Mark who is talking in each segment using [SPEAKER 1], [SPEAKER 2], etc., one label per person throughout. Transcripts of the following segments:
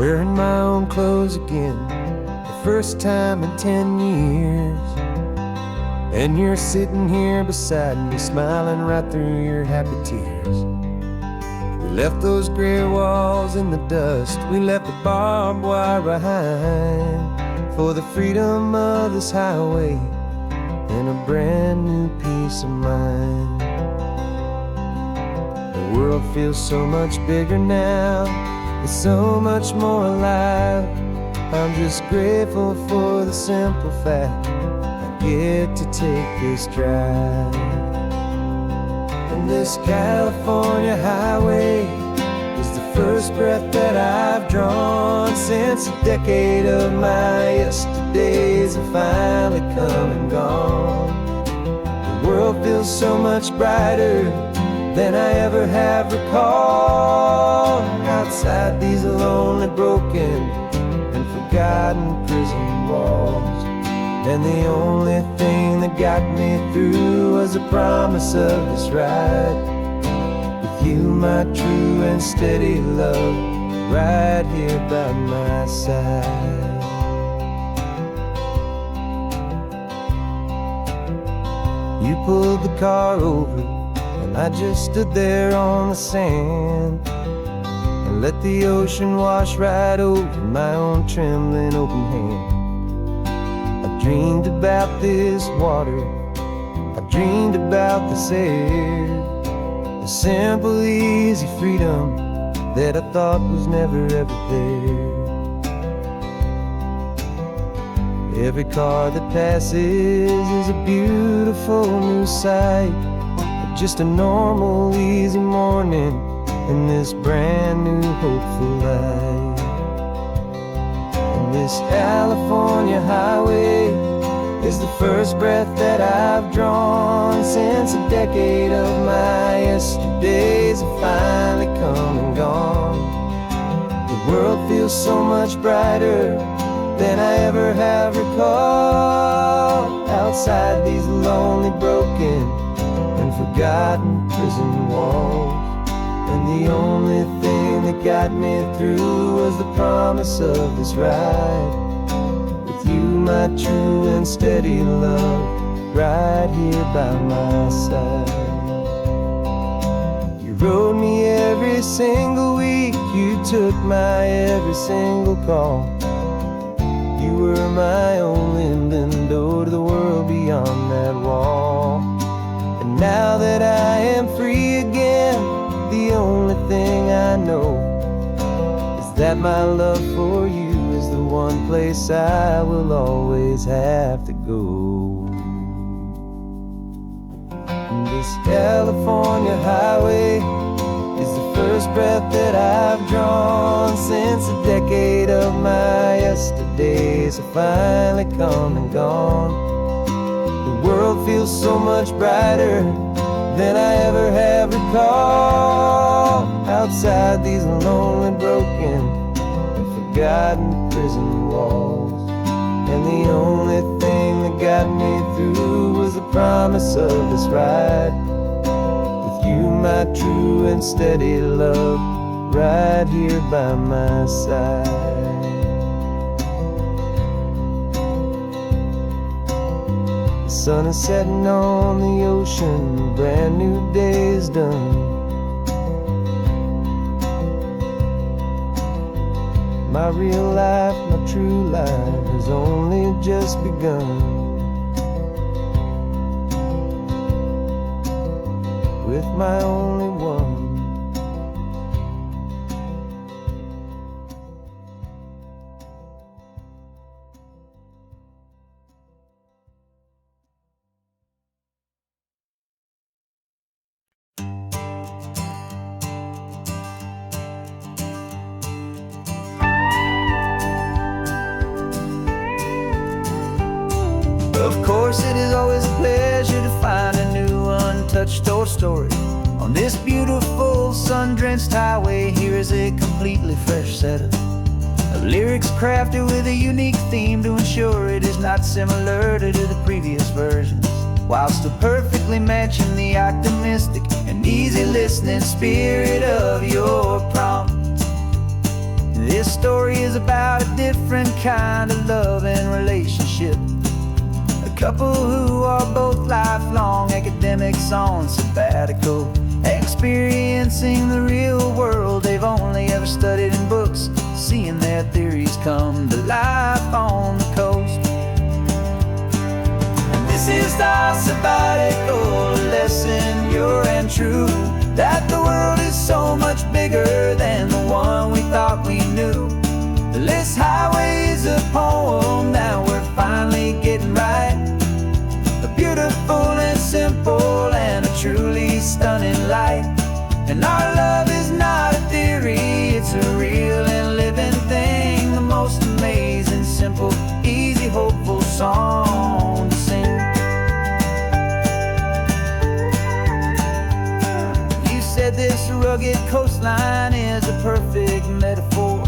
[SPEAKER 1] wearing my own clothes again, the first time in 10 years. And you're sitting here beside me, smiling right through your happy tears. We left those gray walls in the dust, we left the barbed wire behind, for the freedom of this highway and a brand new peace of mind. The world feels so much bigger now, it's so much more alive. I'm just grateful for the simple fact I get to take this drive. And this California highway is the first breath that I've drawn since a decade of my yesterdays have finally come and gone. The world feels so much brighter than I ever have recalled. Outside these lonely, broken, and forgotten prison walls. And the only thing that got me through was the promise of this ride with you, my true and steady love, right here by my side. You pulled the car over, and I just stood there on the sand and let the ocean wash right over my own trembling open hand. I dreamed about this water, I dreamed about this air, the simple easy freedom that I thought was never ever there. Every car that passes is a beautiful new sight, just a normal easy morning in this brand new hopeful life. And this California highway is the first breath that I've drawn since a decade of my yesterdays have finally come and gone. The world feels so much brighter than I ever have recalled. Outside these lonely, broken, and forgotten prison walls. And the only thing that got me through was the promise of this ride with you, my true and steady love, right here by my side. You rode me every single week, you took my every single call. You were my only window to the world beyond that wall. And now that I am free again, the only thing I know is that my love for you is the one place I will always have to go. And this California highway is the first breath that I've drawn since a decade of my yesterdays have finally come and gone. The world feels so much brighter than I ever have recalled. Outside these lonely, broken, and forgotten prison walls. And the only thing that got me through was the promise of this ride with you, my true and steady love, right here by my side. The sun is setting on the ocean, a brand new day is done. My real life, my true life has only just begun. With my only one. Of course, it is always a pleasure to find a new untouched old story. On this beautiful sun-drenched highway, here is a completely fresh set of lyrics crafted with a unique theme to ensure it is not similar to the previous versions, while still perfectly matching the optimistic and easy listening spirit of your prompt.
[SPEAKER 2] This story is about a different kind of love and relationship. A couple who are both lifelong academics on sabbatical, experiencing the real world they've only ever studied in books, seeing their theories come to life on the coast. And this is our sabbatical lesson, pure and true, that the world is so much bigger than the one we thought we knew. This highway is a poem that we're finally getting right. A beautiful and simple and a truly stunning light. And our love is not a theory, it's a real and living thing. The most amazing, simple, easy, hopeful song to sing. You said this rugged coastline is a perfect metaphor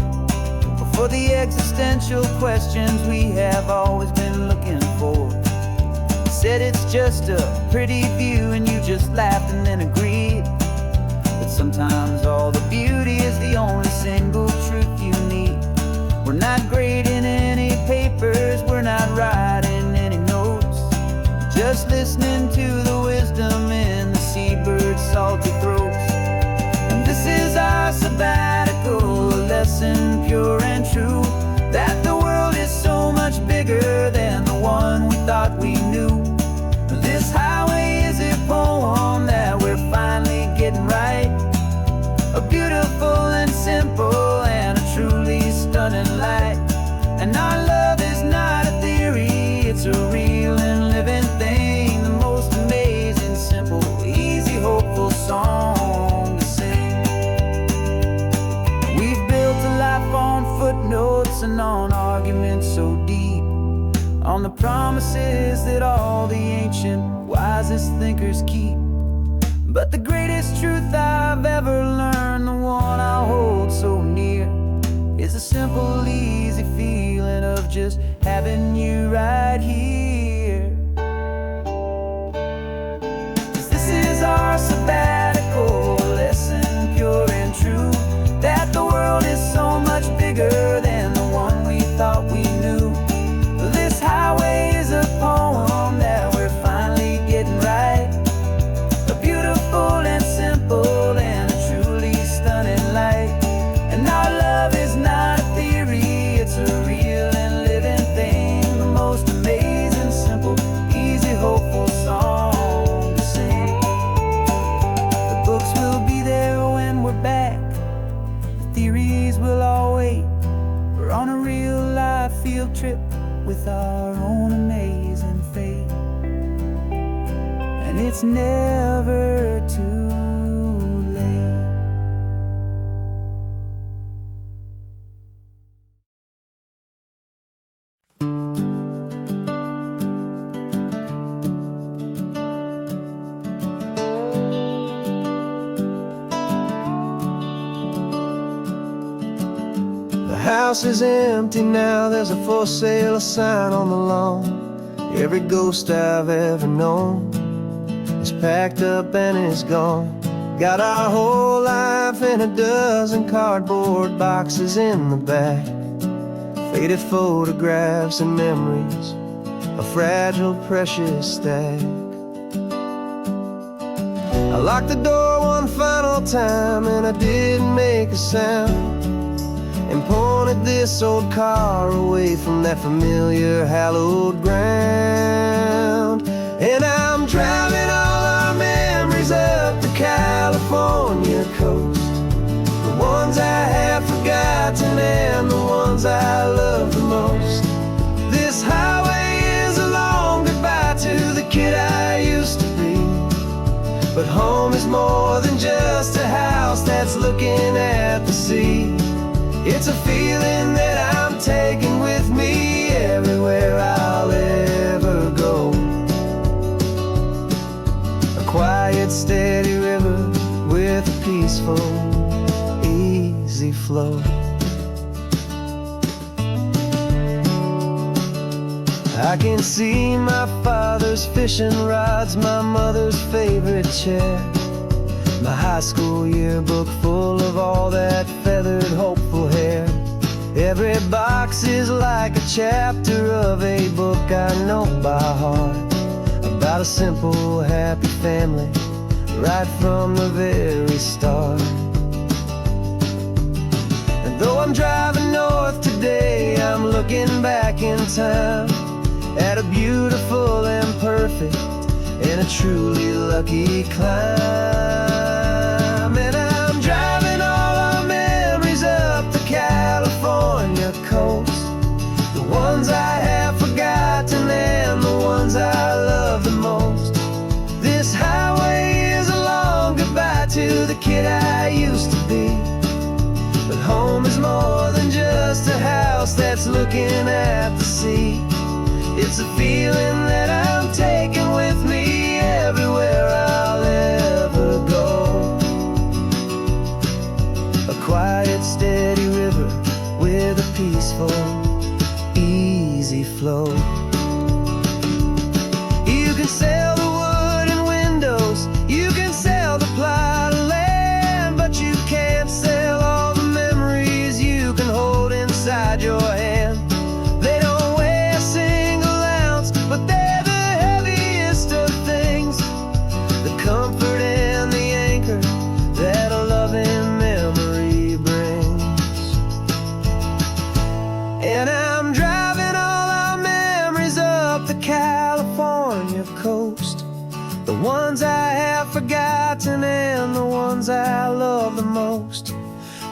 [SPEAKER 2] for the existential questions we have always been looking for. Said it's just a pretty view and you just laughed and then agreed. But sometimes all the beauty is the only single truth you need. We're not grading any papers, we're not writing any notes, just listening to the wisdom in the seabird's salty throats. And this is our sabbatical lesson, pure and true, that the world is so much bigger than the one we thought we knew. This highway is a poem that we're finally getting right. A beautiful and simple and a truly stunning light. And our love is not a theory, it's a real and living thing. The most amazing, simple, easy, hopeful song to sing. We've built a life on footnotes and on arguments so deep, on the promises that all the ancient, wisest thinkers keep. But the greatest truth I've ever learned, the one I hold so near, is a simple, easy feeling of just having you right here. 'Cause this is our sabbatical lesson, pure and true, that the world is so much bigger than the one we thought we knew. This highway is a poem that we're finally getting right. A beautiful and simple and a truly stunning light. And our love is not a theory, it's a real and living thing. The most amazing, simple, easy, hopeful song to sing. The books will be there when we're back, the theories will all wait. We're on a real life field trip with our own amazing fate. And it's never too late.
[SPEAKER 1] The house is empty now, there's a for sale sign on the lawn. Every ghost I've ever known is packed up and is gone. Got our whole life in a dozen cardboard boxes in the back. Faded photographs and memories, a fragile, precious stack. I locked the door one final time and I didn't make a sound, and pointed this old car away from that familiar hallowed ground. And I'm driving all our memories up the California coast, the ones I have forgotten and the ones I love the most. This highway is a long goodbye to the kid I used to be, but home is more than just a house that's looking at the sea. It's a feeling that I'm taking with me everywhere I'll ever go. A quiet, steady river with a peaceful, easy flow. I can see my father's fishing rods, my mother's favorite chair, my high school yearbook full of all that feathered, hopeful hair. Every box is like a chapter of a book I know by heart, about a simple, happy family, right from the very start. And though I'm driving north today, I'm looking back in time at a beautiful and perfect and a truly lucky climb. And I'm driving all our memories up the California coast, the ones I have forgotten and the ones I love the most. This highway is a long goodbye to the kid I used to be, but home is more than just a house that's looking at the sea. It's a feeling that I'm taking with me everywhere I'll ever go. A quiet, steady river with a peaceful, easy flow. You can sail the wooden windows, you can sail the plot of land, but you can't sail all the memories you can hold inside your hand. They don't weigh a single ounce, but they're the heaviest of things, the comfort and the anchor that a loving memory brings. And I'm driving all our memories up the California coast, the ones I have forgotten and the ones I love the most.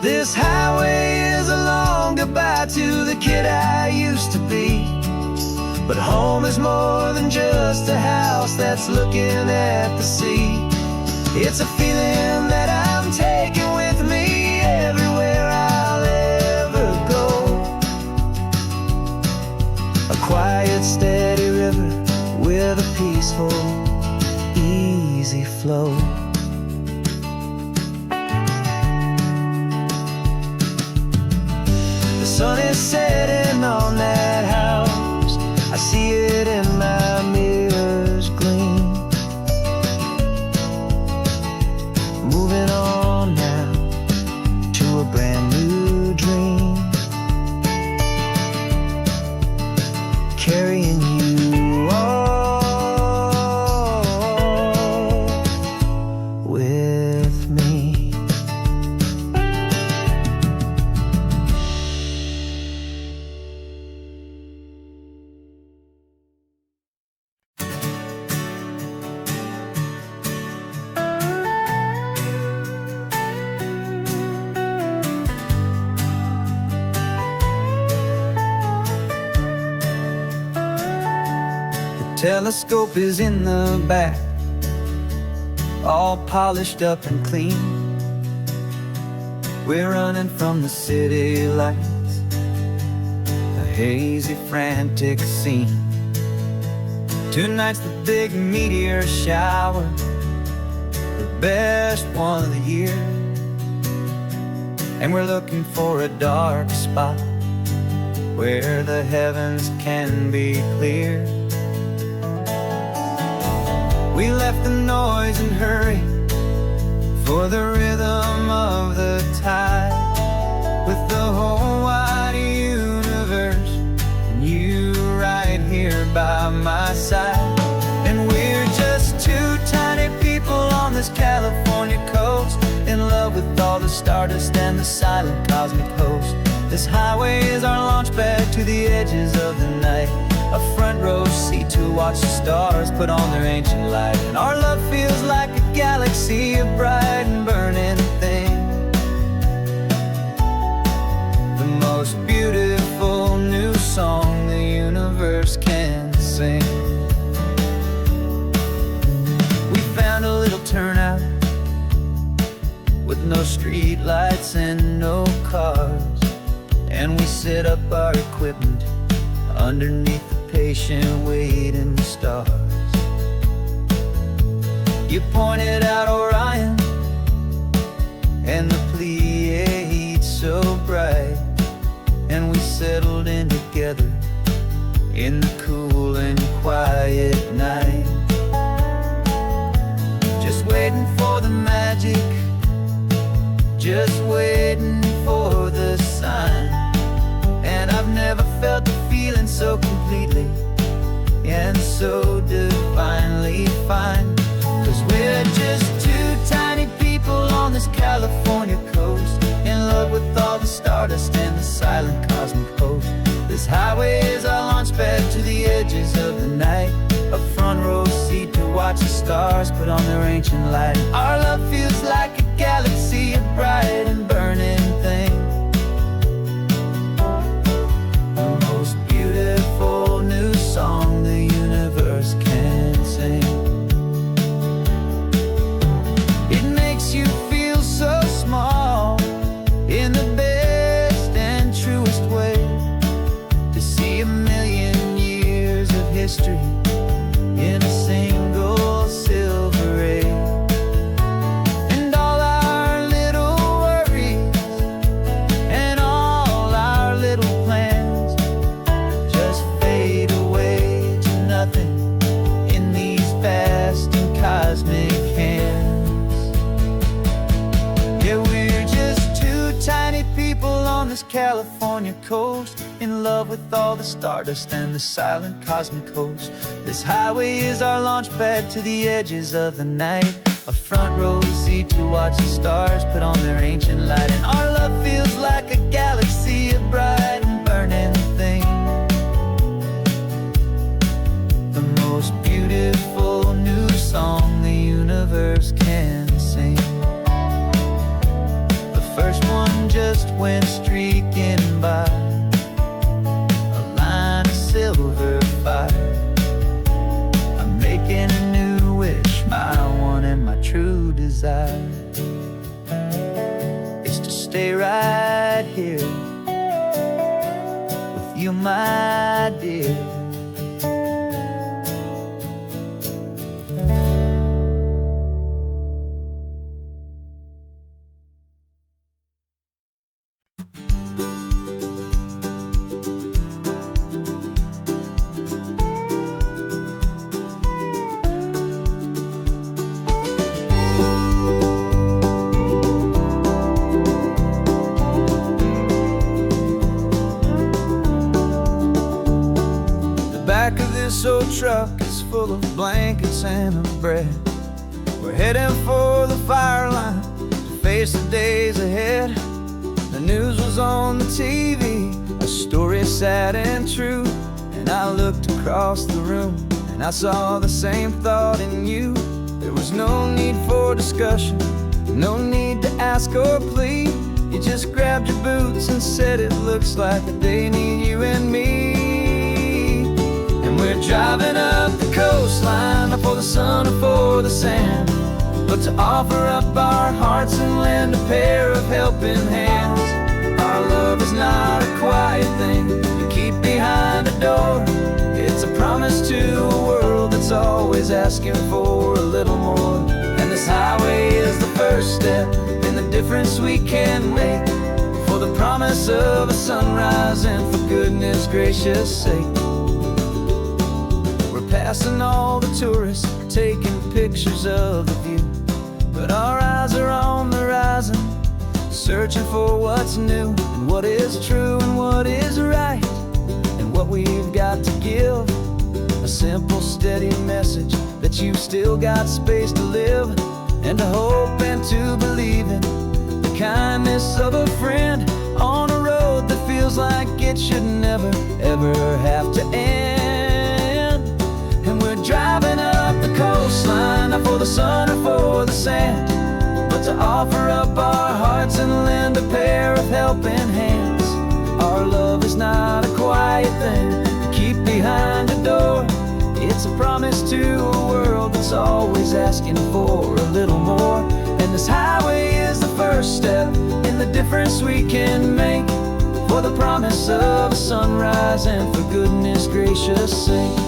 [SPEAKER 1] This highway is a long goodbye to the kid I used to be, but home is more than just a house that's looking at the sea. It's a feeling that I'm taking with me everywhere I'll ever go. A quiet, steady river with a peaceful, easy flow. The sun is setting on that house, I see it in my mirror's gleam. Moving on now to a brand new dream, carrying you all with me.
[SPEAKER 2] Telescope is in the back, all polished up and clean. We're running from the city lights, a hazy, frantic scene. Tonight's the big meteor shower, the best one of the year. And we're looking for a dark spot where the heavens can be clear. We left the noise and hurry for the rhythm of the tide, with the whole wide universe and you right here by my side. And we're just two tiny people on this California coast, in love with all the stardust and the silent cosmic host. This highway is our launch pad to the edges of the night, a front row seat to watch the stars put on their ancient light. And our love feels like a galaxy, a bright and burning thing, the most beautiful new song the universe can sing. We found a little turnout with no street lights and no cars, and we set up our equipment underneath the patient waiting stars. You pointed out Orion and the Pleiades so bright, and we settled in together in the cool and quiet night, just waiting for the magic, just waiting for the sign. I've never felt the feeling so completely and so divinely fine. 'Cause we're just two tiny people on this California coast, in love with all the stardust and the silent cosmic host. This highway is our launch pad to the edges of the night, a front row seat to watch the stars put on their ancient light. Our love feels like a galaxy, a bright and burning thing, the most beautiful new song the universe can sing. It makes you feel so small in the best and truest way, to see a million years of history in a single silver ray. And all our little worries and all our little plans just fade away to nothing in these vast and cosmic hands. Yeah, we're just two tiny people on this California coast, in love with all the stardust and the silent cosmic host. This highway is our launch pad to the edges of the night, a front row seat to watch the stars put on their ancient light. And our love feels like a galaxy, a bright and burning thing, the most beautiful new song the universe can sing. The first one just went streaking by, a line of silver fire. I'm making a new wish, my one and my true desire is to stay right here with you, my dear. Back of this old truck is full of blankets and of bread. We're heading for the fire line to face the days ahead. The news was on the TV, a story sad and true. And I looked across the room and I saw the same thought in you. There was no need for discussion, no need to ask or plead. You just grabbed your boots and said it looks like the day need you and me. We're driving up the coastline, not for the sun or for the sand, but to offer up our hearts and lend a pair of helping hands. Our love is not a quiet thing you keep behind a door. It's a promise to a world that's always asking for a little more. And this highway is the first step in the difference we can make, for the promise of a sunrise and for goodness gracious sake. Passing all the tourists, taking pictures of the view, but our eyes are on the horizon, searching for what's new, and what is true and what is right, and what we've got to give. A simple, steady message that you've still got space to live, and to hope and to believe in the kindness of a friend on a road that feels like it should never, ever have to end. Driving up the coastline, not for the sun or for the sand, but to offer up our hearts and lend a pair of helping hands. Our love is not a quiet thing to keep behind a door. It's a promise to a world that's always asking for a little more. And this highway is the first step in the difference we can make, for the promise of a sunrise and for goodness gracious sake.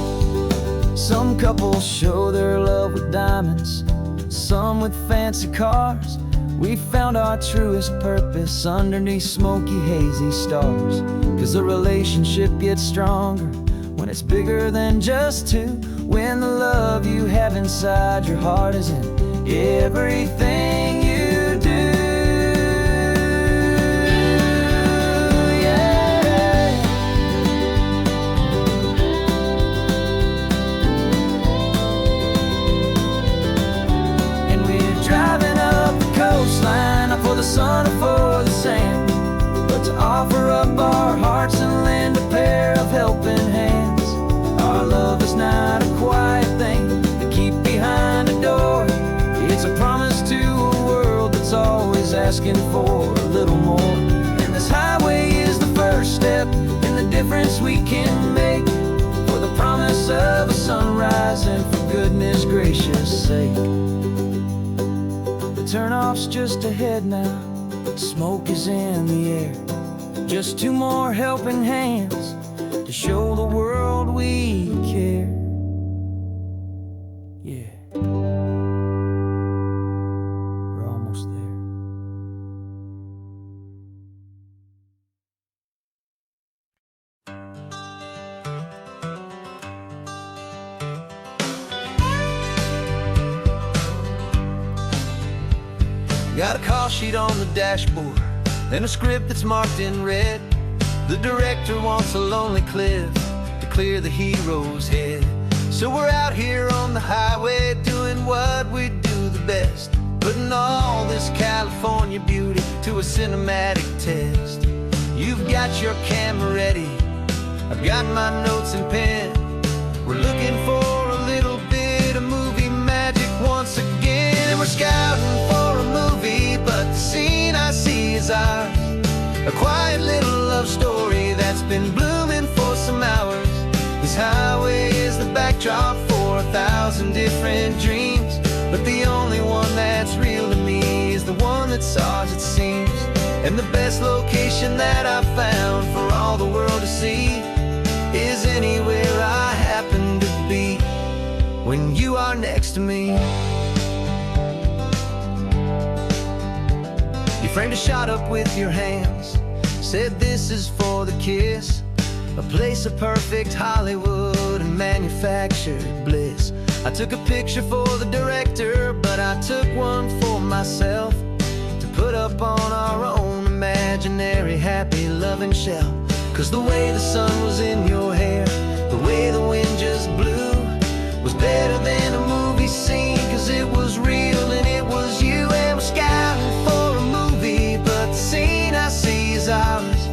[SPEAKER 2] Some couples show their love with diamonds, some with fancy cars. We found our truest purpose underneath smoky, hazy stars. 'Cause a relationship gets stronger when it's bigger than just two, when the love you have inside your heart is in everything you do. Yeah. looking for a little more. And this highway is the first step in the difference we can make, for the promise of a sunrise and for goodness gracious sake. The turnoff's just ahead now, smoke is in the air. Just two more helping hands to show the world we care. Yeah, we're almost there. Got a call sheet on the dashboard and a script that's marked in red. The director wants a lonely cliff to clear the hero's head. So we're out here on the highway doing what we do the best, putting all this California beauty to a cinematic test. You've got your camera ready, I've got my notes and pen. We're looking for a little bit of movie magic once again. And we're scouting for a movie, but the scene I see is ours. A quiet little love story that's been blooming for some hours. This highway is the backdrop for 1,000 different dreams, but the only one that's real to me is the one that's ours, it seems. And the best location that I've found for all the world to see is anywhere I happen to be when you are next to me. You framed a shot up with your hands, said this is for the kiss, a place of perfect Hollywood and manufactured bliss. I took a picture for the director, but I took one for myself to put up on our own imaginary happy loving shelf. Cause the way the sun was in your hair, the way the wind just blew, was better than a movie scene, cause it was real and it was you. And we're scouting for a movie, but the scene I see is ours.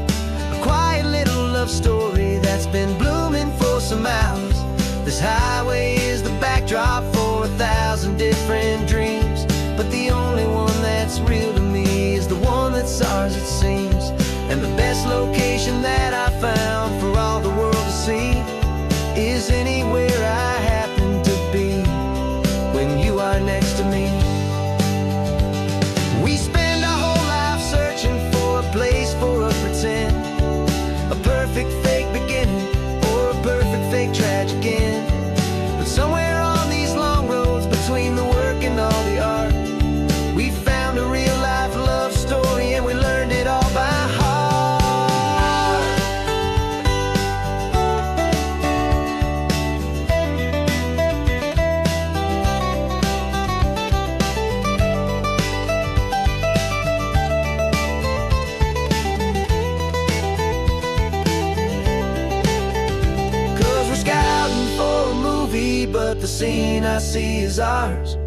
[SPEAKER 2] A quiet little love story that's been blooming for some hours. This highway is the backdrop for 1,000 different dreams, but the only one that's real to me is the one that's ours, it seems. And the best location that I found for all the world to see is anywhere I happen to be when you are next to me. We spend our whole life searching for a place for a pretend, a perfect fake beginning or a perfect fake tragic end. But somewhere on these long roads between the work and all the art, we found a real life love story and we learned it all by heart. But the scene I see is ours.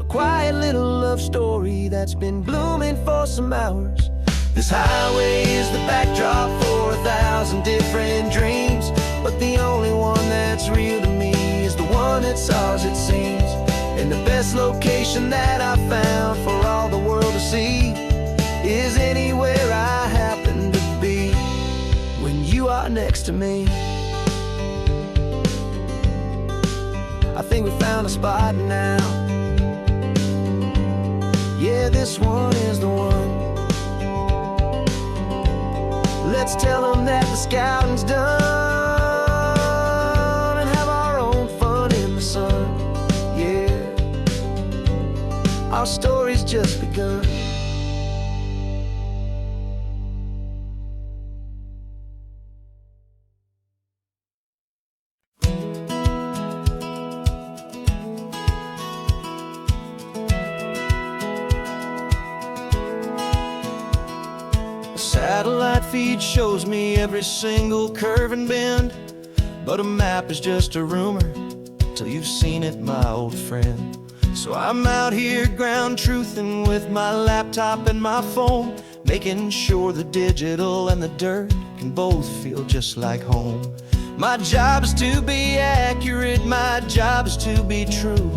[SPEAKER 2] A quiet little love story that's been blooming for some hours. This highway is the backdrop for 1,000 different dreams, but the only one that's real to me is the one that's ours, it seems. And the best location that I found for all the world to see is anywhere I happen to be when you are next to me. I think we found a spot now. Yeah, this one is the one. Let's tell them that the scouting's done and have our own fun in the sun. Yeah, our story's just begun. Satellite feed shows me every single curve and bend, but a map is just a rumor till you've seen it, my old friend. So I'm out here ground truthing with my laptop and my phone, making sure the digital and the dirt can both feel just like home. My job is to be accurate, my job is to be true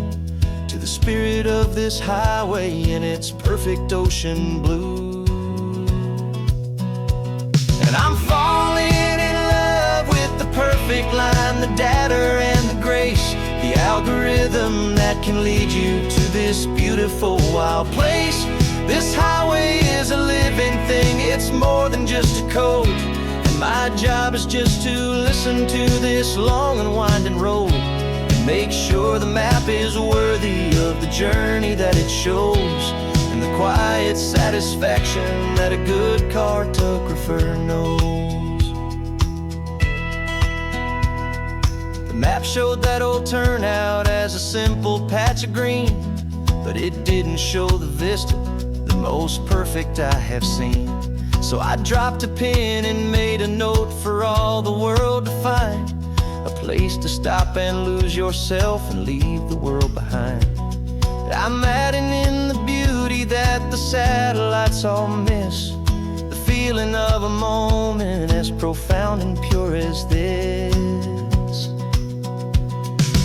[SPEAKER 2] to the spirit of this highway in its perfect ocean blue. the data and the grace, the algorithm that can lead you to this beautiful wild place. This highway is a living thing, it's more than just a code. And my job is just to listen to this long and winding road and make sure the map is worthy of the journey that it shows, and the quiet satisfaction that a good cartographer knows. The map showed that old turnout as a simple patch of green, but it didn't show the vista, the most perfect I have seen. So I dropped a pin and made a note for all the world to find, a place to stop and lose yourself and leave the world behind. I'm adding in the beauty that the satellites all miss, the feeling of a moment as profound and pure as this.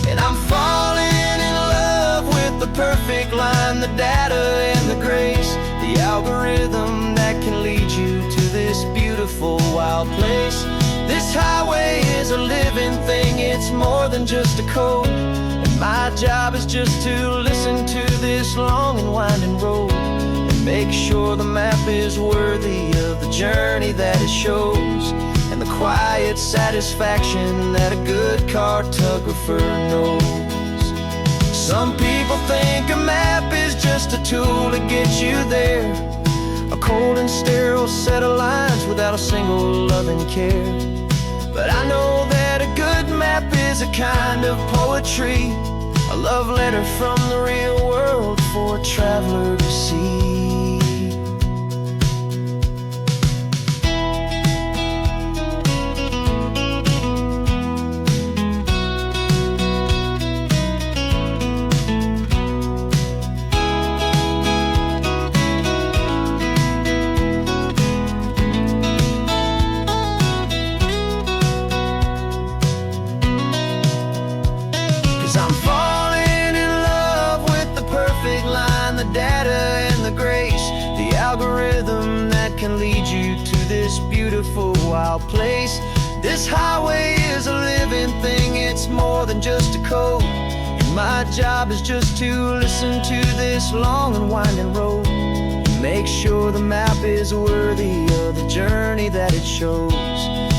[SPEAKER 2] And I'm falling in love with the perfect line, the data and the grace, the algorithm that can lead you to this beautiful wild place. This highway is a living thing, it's more than just a code. And my job is just to listen to this long and winding road and make sure the map is worthy of the journey that it shows, and the quiet satisfaction that a good cartographer knows. Some people think a map is just a tool to get you there, a cold and sterile set of lines without a single loving care. But I know that a good map is a kind of poetry, a love letter from the real world for a traveler to see. 'Cause I'm falling in love with the perfect line, the data and the grace, the algorithm that can lead you to this beautiful wild place. This highway is a living thing, it's more than just a code. And my job is just to listen to this long and winding road and make sure the map is worthy of the journey that it shows,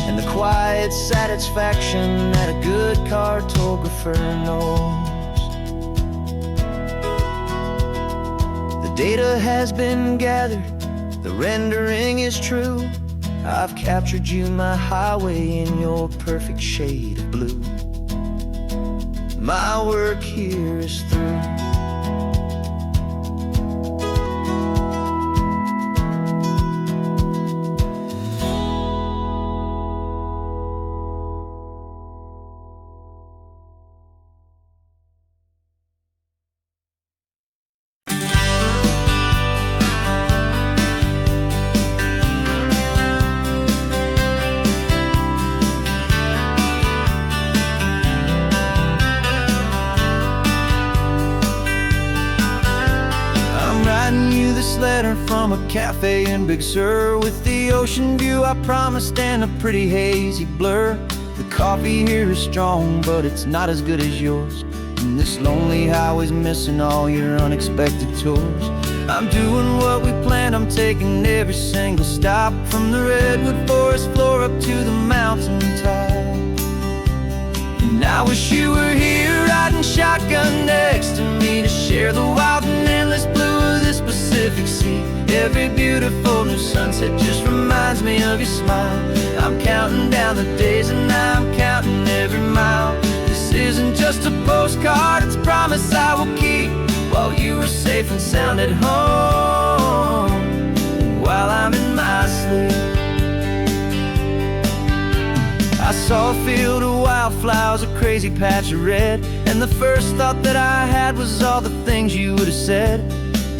[SPEAKER 2] and the quiet satisfaction that a good cartographer knows. The data has been gathered, the rendering is true. I've captured you, my highway, in your perfect shade of blue. My work here is through. You this letter from a cafe in Big Sur, with the ocean view I promised and a pretty hazy blur. The coffee here is strong, but it's not as good as yours, and this lonely highway's missing all your unexpected tours. I'm doing what we planned, I'm taking every single stop, from the redwood forest floor up to the mountain top. And I wish you were here riding shotgun next to me to share the wild and endless blue of this Pacific Sea. Every beautiful new sunset just reminds me of your smile. I'm counting down the days and I'm counting every mile. This isn't just a postcard, it's a promise I will keep, while you are safe and sound at home, while I'm in my sleep. I saw a field of wildflowers, a crazy patch of red, and the first thought that I had was all the things you would have said.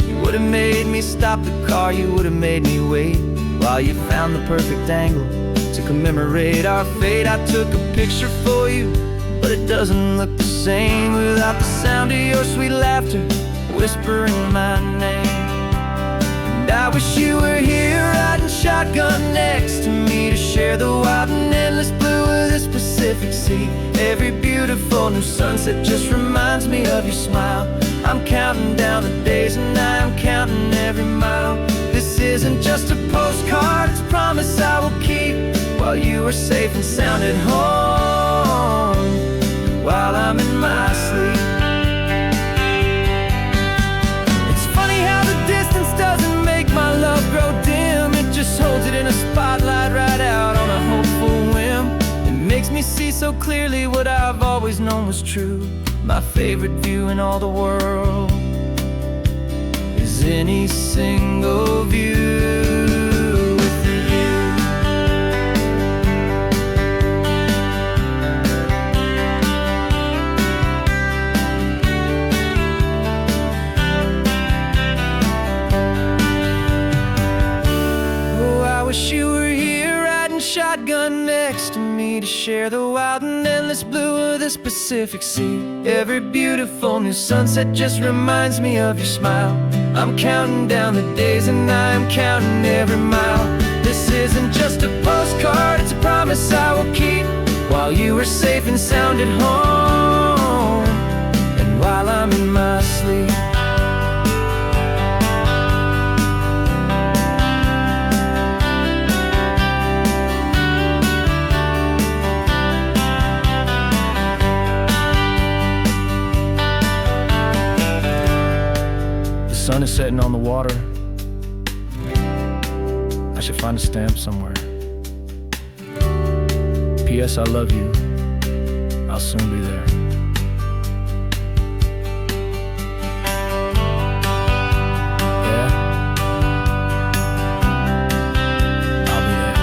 [SPEAKER 2] You would have made me stop the car, you would have made me wait, while you found the perfect angle to commemorate our fate. I took a picture for you, but it doesn't look the same without the sound of your sweet laughter whispering my name. And I wish you were here riding shotgun next to me to share the wild and endless blue of this Pacific Sea. see. Every beautiful new sunset just reminds me of your smile. I'm counting down the days and I'm counting every mile. This isn't just a postcard, it's a promise I will keep, while you are safe and sound at home, while I'm in my sleep. It's funny how the distance doesn't make my love grow dim. It just holds it in a spotlight right out on a hopeful whim. It makes me see so clearly what I've always known was true. My favorite view in all the world is any single view with you. Oh, I wish you were here riding shotgun next to me to share the wild and endless blue of this Pacific Sea. Every beautiful new sunset just reminds me of your smile. I'm counting down the days and I'm counting every mile. This isn't just a postcard, it's a promise I will keep, while you are safe and sound at home, and while I'm in my sleep. The sun is setting on the water. I should find a stamp somewhere. P.S. I love you. I'll soon be there. Yeah? I'll be there.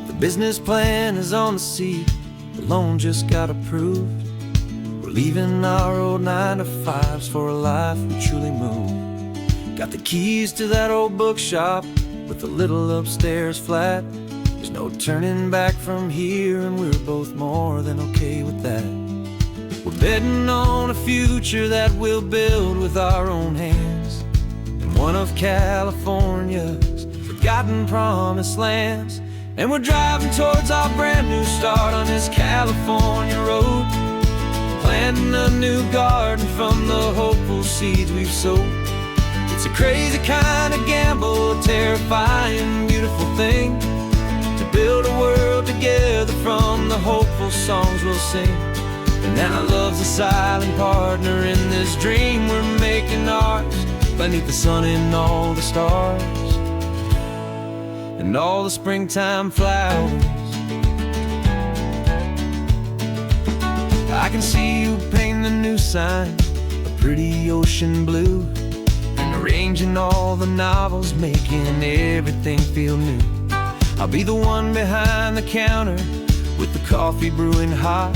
[SPEAKER 2] The business plan is on the seat, the loan just got approved. We're leaving our old 9-to-5s for a life we truly move. Got the keys to that old bookshop with the little upstairs flat. There's no turning back from here, and we're both more than okay with that. We're betting on a future that we'll build with our own hands, in one of California's forgotten promised lands. And we're driving towards our brand new start on this California road, planting a new garden from the hopeful seeds we've sowed. It's a crazy kind of gamble, a terrifying, beautiful thing, to build a world together from the hopeful songs we'll sing. And now love's a silent partner in this dream we're making ours, beneath the sun and all the stars and all the springtime flowers. I can see you painting the new sign a pretty ocean blue, and arranging all the novels, making everything feel new. I'll be the one behind the counter with the coffee brewing hot,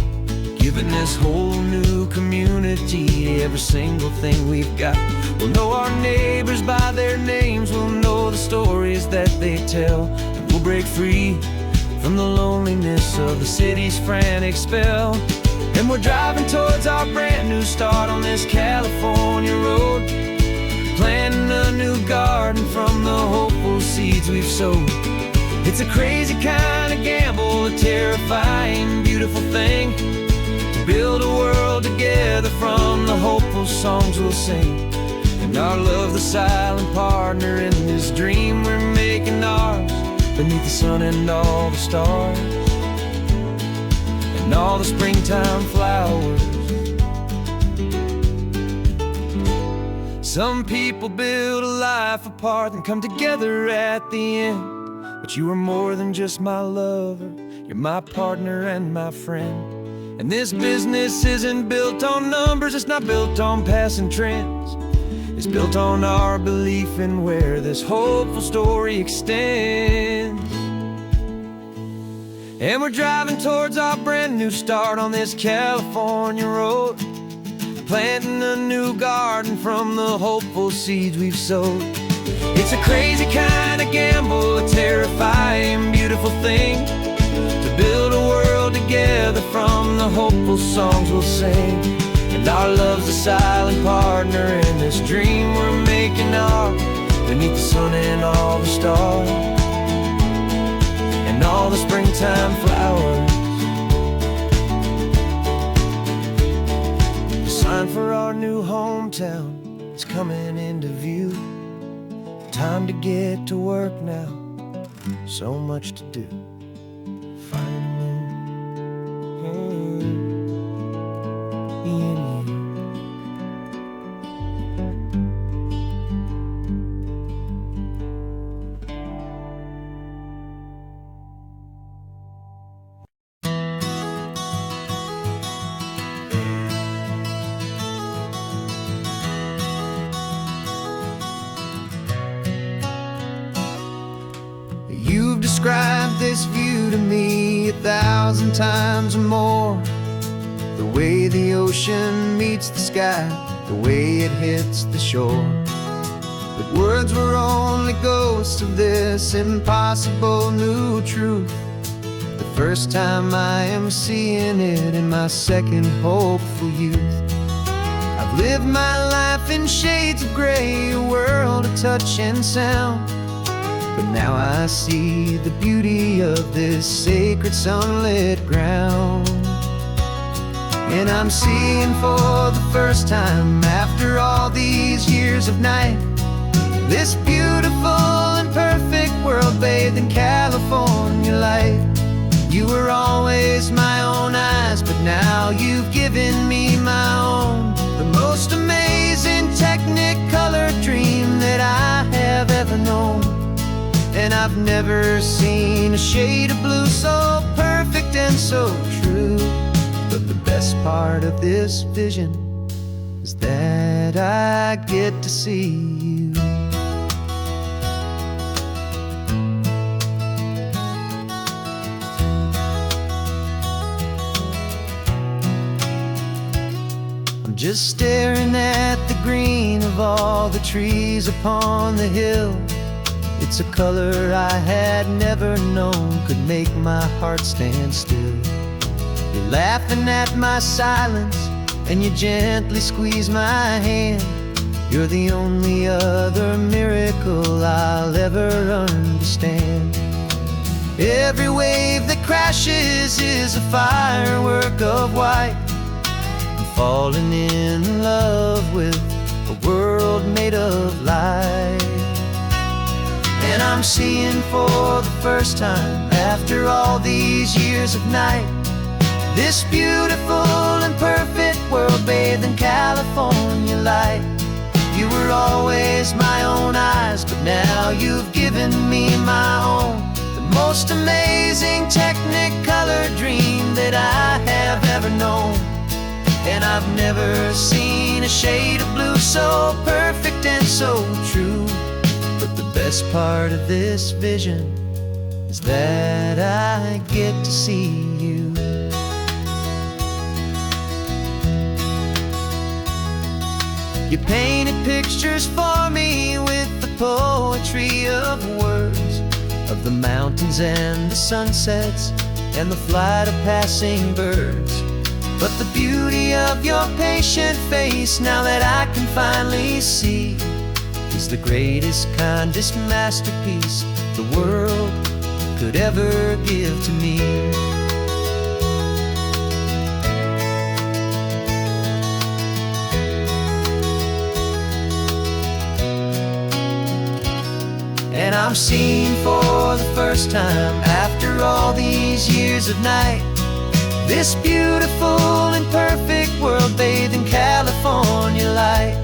[SPEAKER 2] giving this whole new community every single thing we've got. We'll know our neighbors by their names, we'll know the stories that they tell, and we'll break free from the loneliness of the city's frantic spell. And we're driving towards our brand new start on this California road, planting a new garden from the hopeful seeds we've sowed. It's a crazy kind of gamble, a terrifying, beautiful thing, to build a world together from the hopeful songs we'll sing. And our love, the silent partner in this dream we're making ours, beneath the sun and all the stars and all the springtime flowers. Some people build a life apart and come together at the end, but you are more than just my lover, you're my partner and my friend. And this business isn't built on numbers, it's not built on passing trends. It's built on our belief in where this hopeful story extends. And we're driving towards our brand new start on this California road,
[SPEAKER 1] planting a new garden from the hopeful seeds we've sowed. It's a crazy kind of gamble, a terrifying, beautiful thing, to build a world together from the hopeful songs we'll sing. And our love's a silent partner in this dream we're making ours, beneath the sun and all the stars, and all the springtime flowers. The sign for our new hometown is coming into view. Time to get to work now, so much to do. Finding in you. You've described this view to me 1,000 times or more. The way the ocean meets the sky, the way it hits the shore. But words were only ghosts of this impossible new truth. The first time I am seeing it in my second hopeful youth. I've lived my life in shades of gray, a world of touch and sound. But now I see the beauty of this sacred sunlit ground. And I'm seeing for the first time, after all these years of night, this beautiful and perfect world bathed in California light. You were always my own eyes, but now you've given me my own. The most amazing technicolor dream that I have ever known. And I've never seen a shade of blue so perfect and so true. But the best part of this vision is that I get to see you. I'm just staring at the green of all the trees upon the hill. It's a color I had never known could make my heart stand still. You're laughing at my silence, and you gently squeeze my hand. You're the only other miracle I'll ever understand. Every wave that crashes is a firework of white. I'm falling in love with a world made of light. And I'm seeing for the first time, after all these years of night, this beautiful and perfect world bathed in California light. You were always my own eyes, but now you've given me my own. The most amazing technicolor dream that I have ever known. And I've never seen a shade of blue so perfect and so true. But the best part of this vision is that I get to see you. You painted pictures for me with the poetry of words, of the mountains and the sunsets and the flight of passing birds. But the beauty of your patient face, now that I can finally see, is the greatest, kindest masterpiece the world could ever give to me. And I'm seeing for the first time, after all these years of night, this beautiful and perfect world bathed in California light.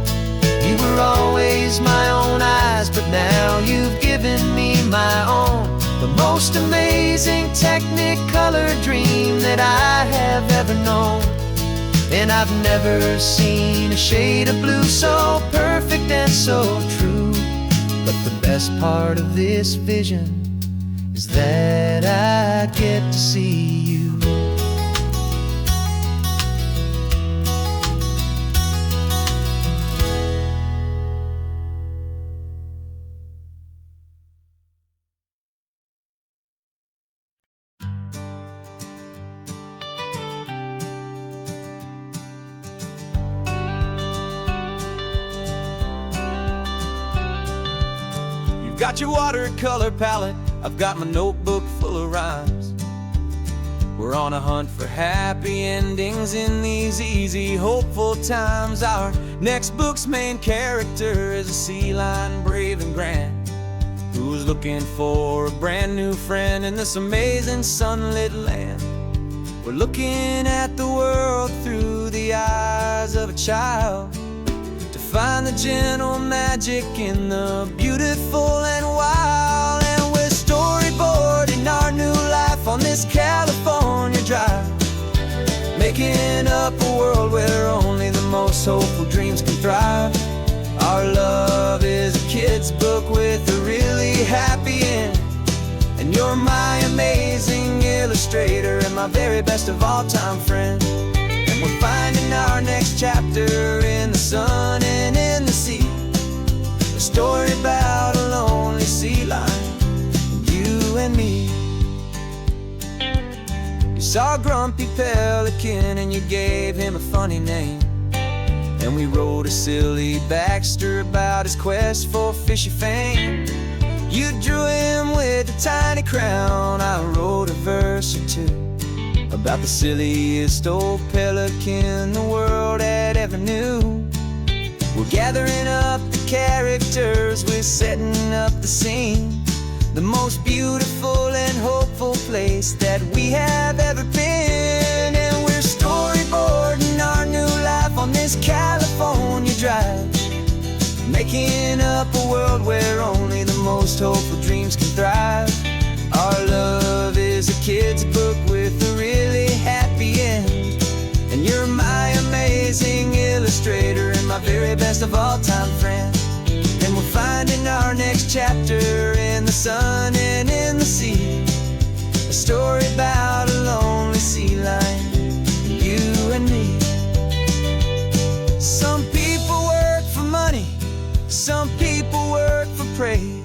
[SPEAKER 1] You were always my own eyes, but now you've given me my own. The most amazing technicolor dream that I have ever known. And I've never seen a shade of blue so perfect and so true. But the best part of this vision is that I get to see you.
[SPEAKER 2] got your watercolor palette, I've got my notebook full of rhymes. We're on a hunt for happy endings in these easy, hopeful times. Our next book's main character is a sea lion, brave and grand, who's looking for a brand new friend in this amazing sunlit land. We're looking at the world through the eyes of a child, to find the gentle magic in the beautiful and wild. And we're storyboarding our new life on this California drive, making up a world where only the most hopeful dreams can thrive. Our love is a kid's book with a really happy end, and you're my amazing illustrator and my very best of all time friend. And we're finding our next chapter in the sun and in the sea, a story about a lonely sea lion, you and me. You saw a grumpy pelican and you gave him a funny name, and we wrote a silly Baxter about his quest for fishy fame. You drew him with a tiny crown, I wrote a verse or two about the silliest old pelican the world had ever knew. We're gathering up the characters, we're setting up the scene, the most beautiful and hopeful place that we have ever been. And we're storyboarding our new life on this California drive, making up a world where only the most hopeful dreams can thrive. Our love is a kid's book with a really happy end, and you're my amazing illustrator and my very best of all time friend. And we're finding our next chapter in the sun and in the sea, a story about a lonely sea lion, you and me. Some people work for money, some people work for praise.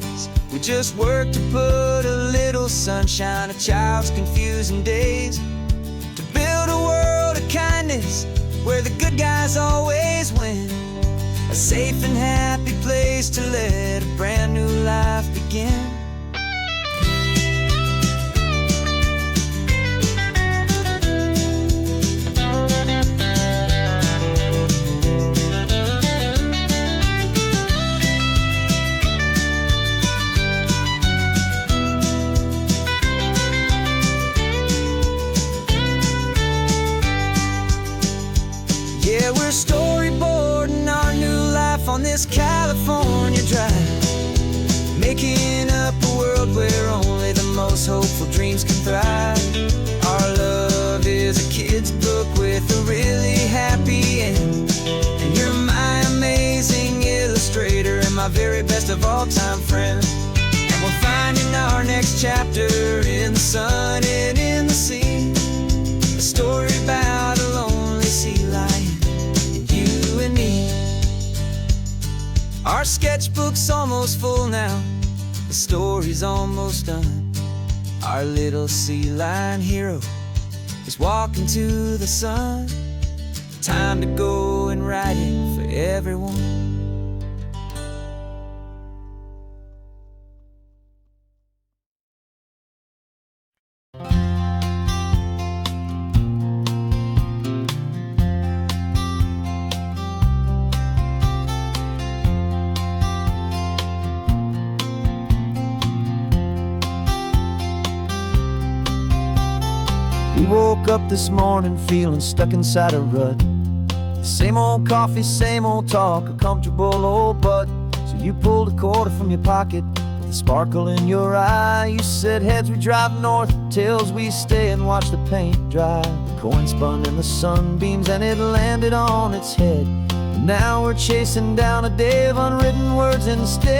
[SPEAKER 2] We just work to put a little sunshine in a child's confusing days, to build a world of kindness where the good guys always win, a safe and happy place to let a brand new life begin. Yeah, we're storyboarding our new life on this California drive, making up a world where only the most hopeful dreams can thrive. Our love is a kid's book with a really happy end, and you're my amazing illustrator and my very best of all time friend. And we're finding our next chapter in the sun and in the sea, a story about a lonely sea lion, you and me. Our sketchbook's almost full now, the story's almost done. Our little sea lion hero is walking to the sun. Time to go and write it for everyone.
[SPEAKER 1] We woke up this morning feeling stuck inside a rut. Same old coffee, same old talk, a comfortable old butt. So you pulled a quarter from your pocket with a sparkle in your eye. You said, heads we drive north, tails we stay and watch the paint dry. The coin spun in the sunbeams and it landed on its head. And now we're chasing down a day of unwritten words instead.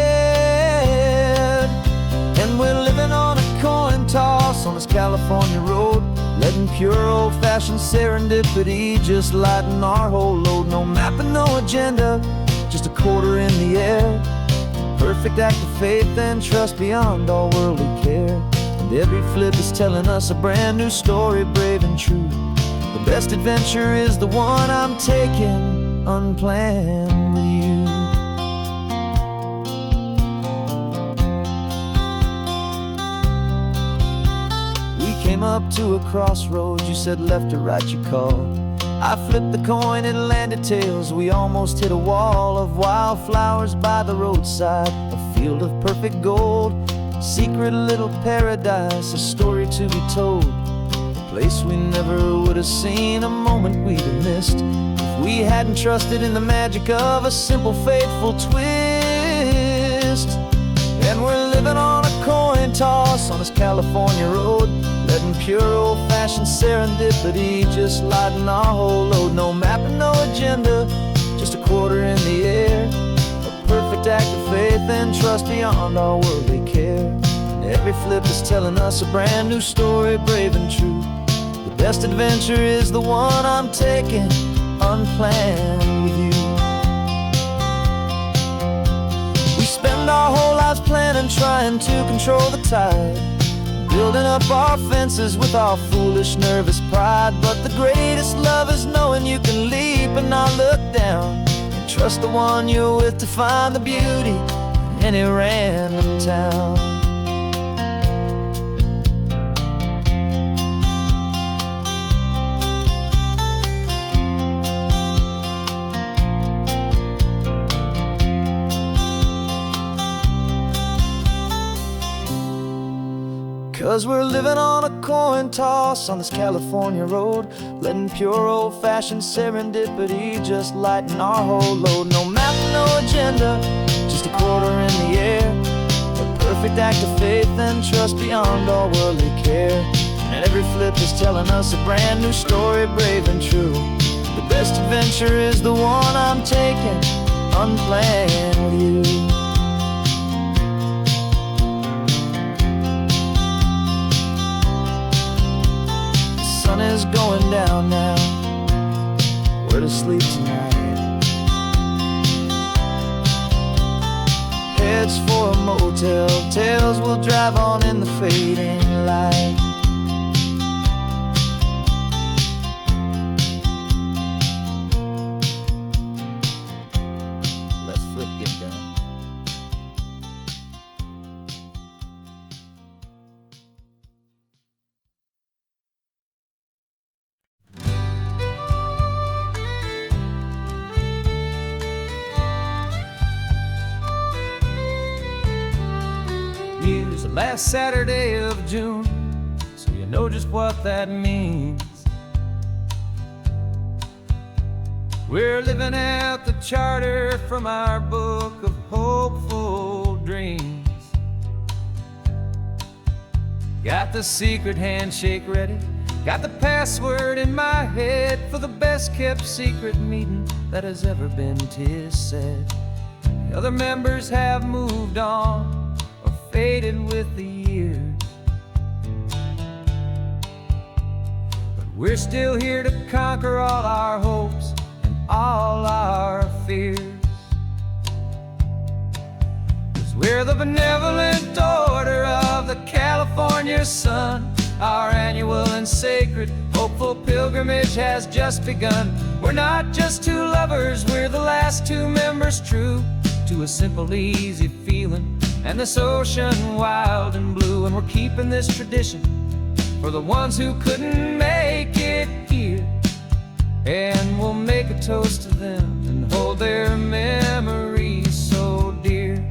[SPEAKER 1] And we're living on a coin toss on this California road, letting pure old-fashioned serendipity just lighten our whole load. No map and no agenda, just a quarter in the air. Perfect act of faith and trust beyond all worldly care. And every flip is telling us a brand new story, brave and true. The best adventure is the one I'm taking unplanned with you.
[SPEAKER 2] came up to a crossroads. You said left or right, you called. I flipped the coin, it landed tails. We almost hit a wall of wildflowers by the roadside, a field of perfect gold, secret little paradise, a story to be told, a place we never would have seen, a moment we'd have missed if we hadn't trusted in the magic of a simple, faithful twist. And we're living on a coin toss on this California road, letting pure old-fashioned serendipity just lighten our whole load. No map and no agenda, just a quarter in the air, a perfect act of faith and trust beyond all worldly care. And every flip is telling us a brand new story, brave and true. The best adventure is the one I'm taking, unplanned with you. We spend our whole lives planning, trying to control the tide, building up our fences with our foolish, nervous pride. But the greatest love is knowing you can leap and not look down, and trust the one you're with to find the beauty in any random town. 'Cause we're living on a coin toss on this California road, letting pure old-fashioned serendipity just lighten our whole load. No map, no agenda, just a quarter in the air, a perfect act of faith and trust beyond all worldly care. And every flip is telling us a brand new story, brave and true. The best adventure is the one I'm taking, unplanned with you. The sun is going down now, where to sleep tonight? Heads for a motel, tails will drive on in the fading light. Let's flip get done. It's the last Saturday of June, so you know just what that means. We're living out the charter from our book of hopeful dreams. Got the secret handshake ready, got the password in my head for the best kept secret meeting that has ever been, 'tis said. The other members have moved on, faded with the years, but we're still here to conquer all our hopes and all our fears. 'Cause we're the benevolent order of the California sun. Our annual and sacred hopeful pilgrimage has just begun. We're not just two lovers, we're the last two members true to a simple, easy feeling and this ocean wild and blue. And we're keeping this tradition for the ones who couldn't make it here, and we'll make a toast to them and hold their memories so dear.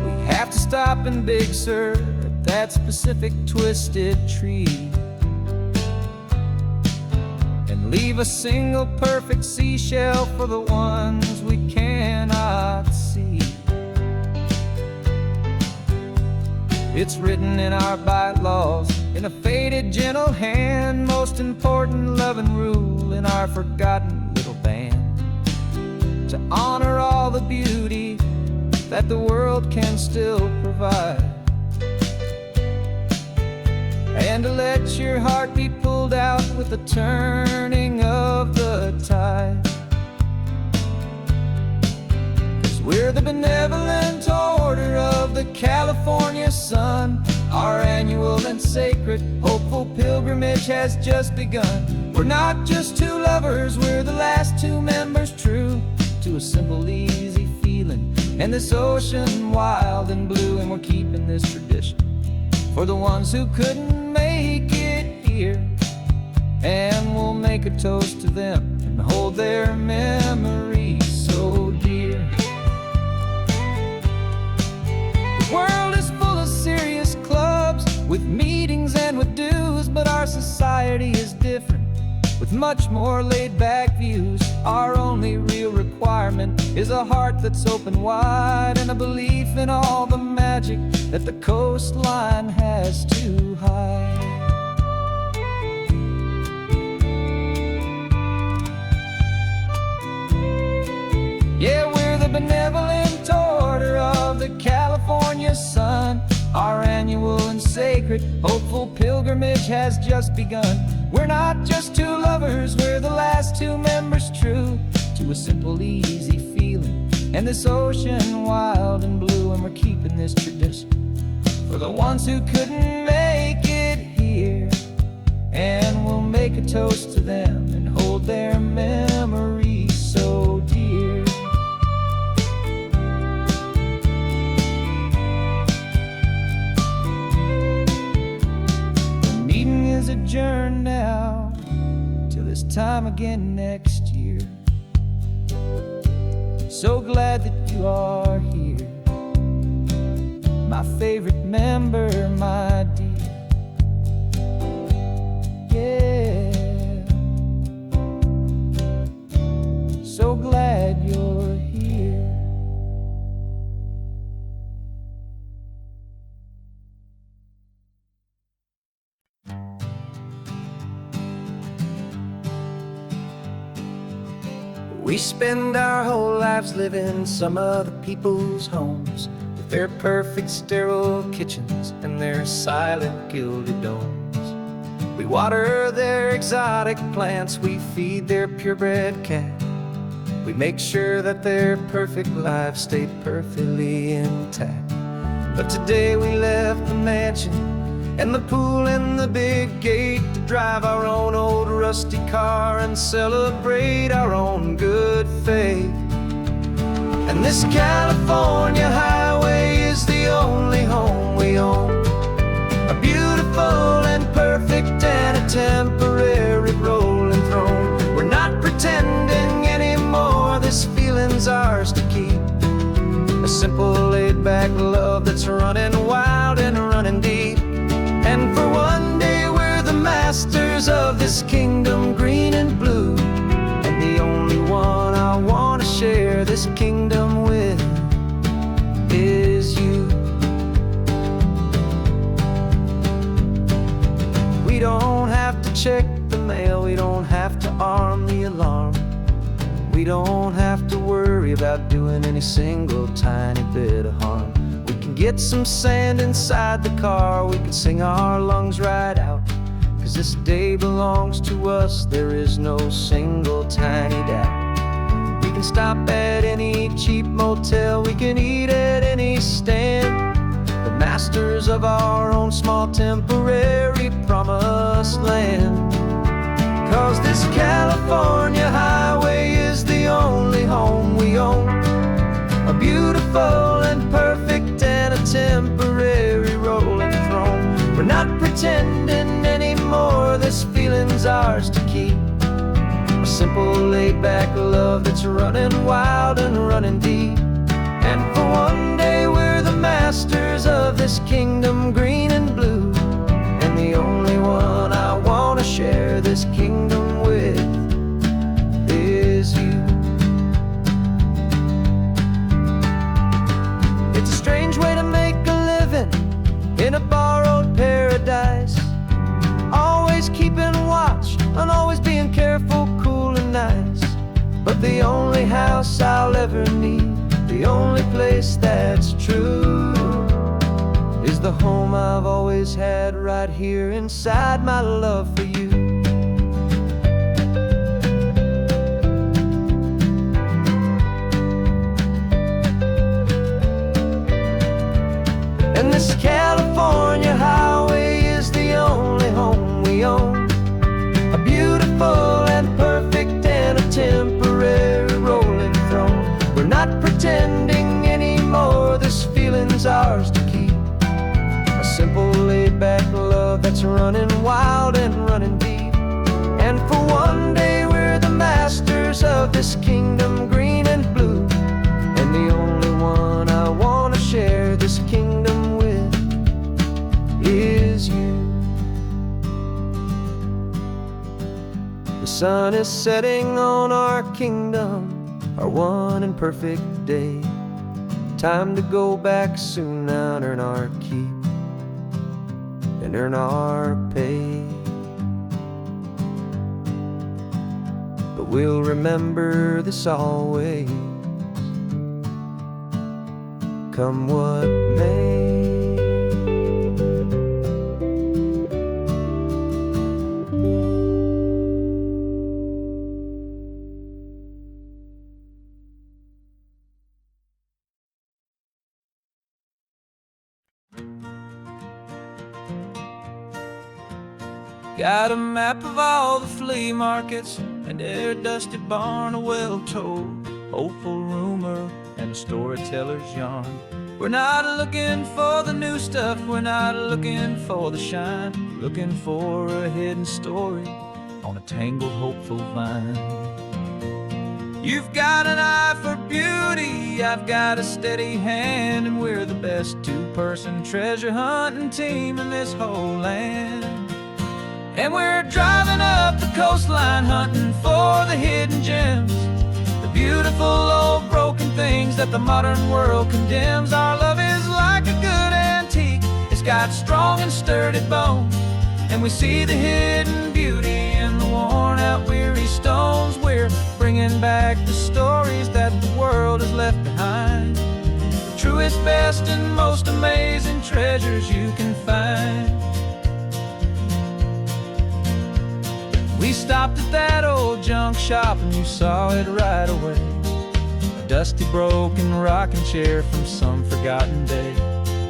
[SPEAKER 2] We have to stop in Big Sur at that specific twisted tree, leave a single perfect seashell for the ones we cannot see. It's written in our bylaws, in a faded gentle hand, most important loving rule in our forgotten little band, to honor all the beauty that the world can still provide, and to let your heart be pulled out with the turning of the tide. 'Cause we're the benevolent order of the California sun. Our annual and sacred hopeful pilgrimage has just begun. We're not just two lovers, we're the last two members true to a simple, easy feeling. And this ocean wild and blue, and we're keeping this tradition for the ones who couldn't make it here. And we'll make a toast to them and hold their memories so dear. The world is full of serious clubs with meetings and with dues, but our society is different with much more laid-back views. Our only real requirement is a heart that's open wide and a belief in all the magic that the coastline has to hide. Yeah, we're the benevolent order of the California sun. Our annual and sacred, hopeful pilgrimage has just begun. We're not just two lovers, we're the last two members true to a simple, easy feeling. And this ocean wild and blue, and we're keeping this tradition for the ones who couldn't make it here. And we'll make a toast to them and hold their memories so dear. Adjourn now till this time again next year. So glad that you are here, my favorite member, my dear. Yeah, so glad you're here. We spend our whole lives living some other people's homes, with their perfect sterile kitchens and their silent gilded domes. We water their exotic plants, we feed their purebred cat. We make sure that their perfect lives stay perfectly intact. But today we left the mansion and the pool and the big gate to drive our own old rusty car and celebrate our own good faith. And this California highway is the only home we own, a beautiful and perfect and a temporary rolling throne. We're not pretending anymore, this feeling's ours to keep, a simple laid-back love that's running wild and running deep. And for one day we're the masters of this kingdom green and blue, and the only one I want to share this kingdom with is you. We don't have to check the mail, we don't have to arm the alarm, we don't have to worry about doing any single tiny bit of harm. We can get some sand inside the car, we can sing our lungs right out, 'cause this day belongs to us, there is no single tiny doubt. We can stop at any cheap motel, we can eat at any stand, the masters of our own small temporary promised land. 'Cause this California highway is the only home we own, a beautiful and perfect and a temporary rolling throne. We're not pretending anymore, this feeling's ours to keep, a simple laid-back love that's running wild and running deep. And for one day we're the masters of this kingdom green and blue, and the only one I want to share this kingdom with is you. It's a strange way to make a living in a borrowed paradise, always keeping watch and always being careful, cool and nice. But the only house I'll ever need, the only place that's true, is the home I've always had right here inside my love for you. And this California highway is the only home we own, a beautiful and perfect and a temporary rolling throne.
[SPEAKER 1] that's running wild and running deep. And for one day we're the masters of this kingdom, green and blue. And the only one I want to share this kingdom with is you. The sun is setting on our kingdom, our one and perfect day. Time to go back soon now and earn our keep and earn our pay. But we'll remember this always, come what may.
[SPEAKER 2] Got a map of all the flea markets and their dusty barn, a well-told hopeful rumor and a storyteller's yarn. We're not looking for the new stuff, we're not looking for the shine, looking for a hidden story on a tangled hopeful vine. You've got an eye for beauty, I've got a steady hand, and we're the best two-person treasure hunting team in this whole land. And we're driving up the coastline hunting for the hidden gems, the beautiful old broken things that the modern world condemns. Our love is like a good antique, it's got strong and sturdy bones, and we see the hidden beauty in the worn out weary stones. We're bringing back the stories that the world has left behind, the truest, best, and most amazing treasures you can find. We stopped at that old junk shop and you saw it right away, a dusty broken rocking chair from some forgotten day.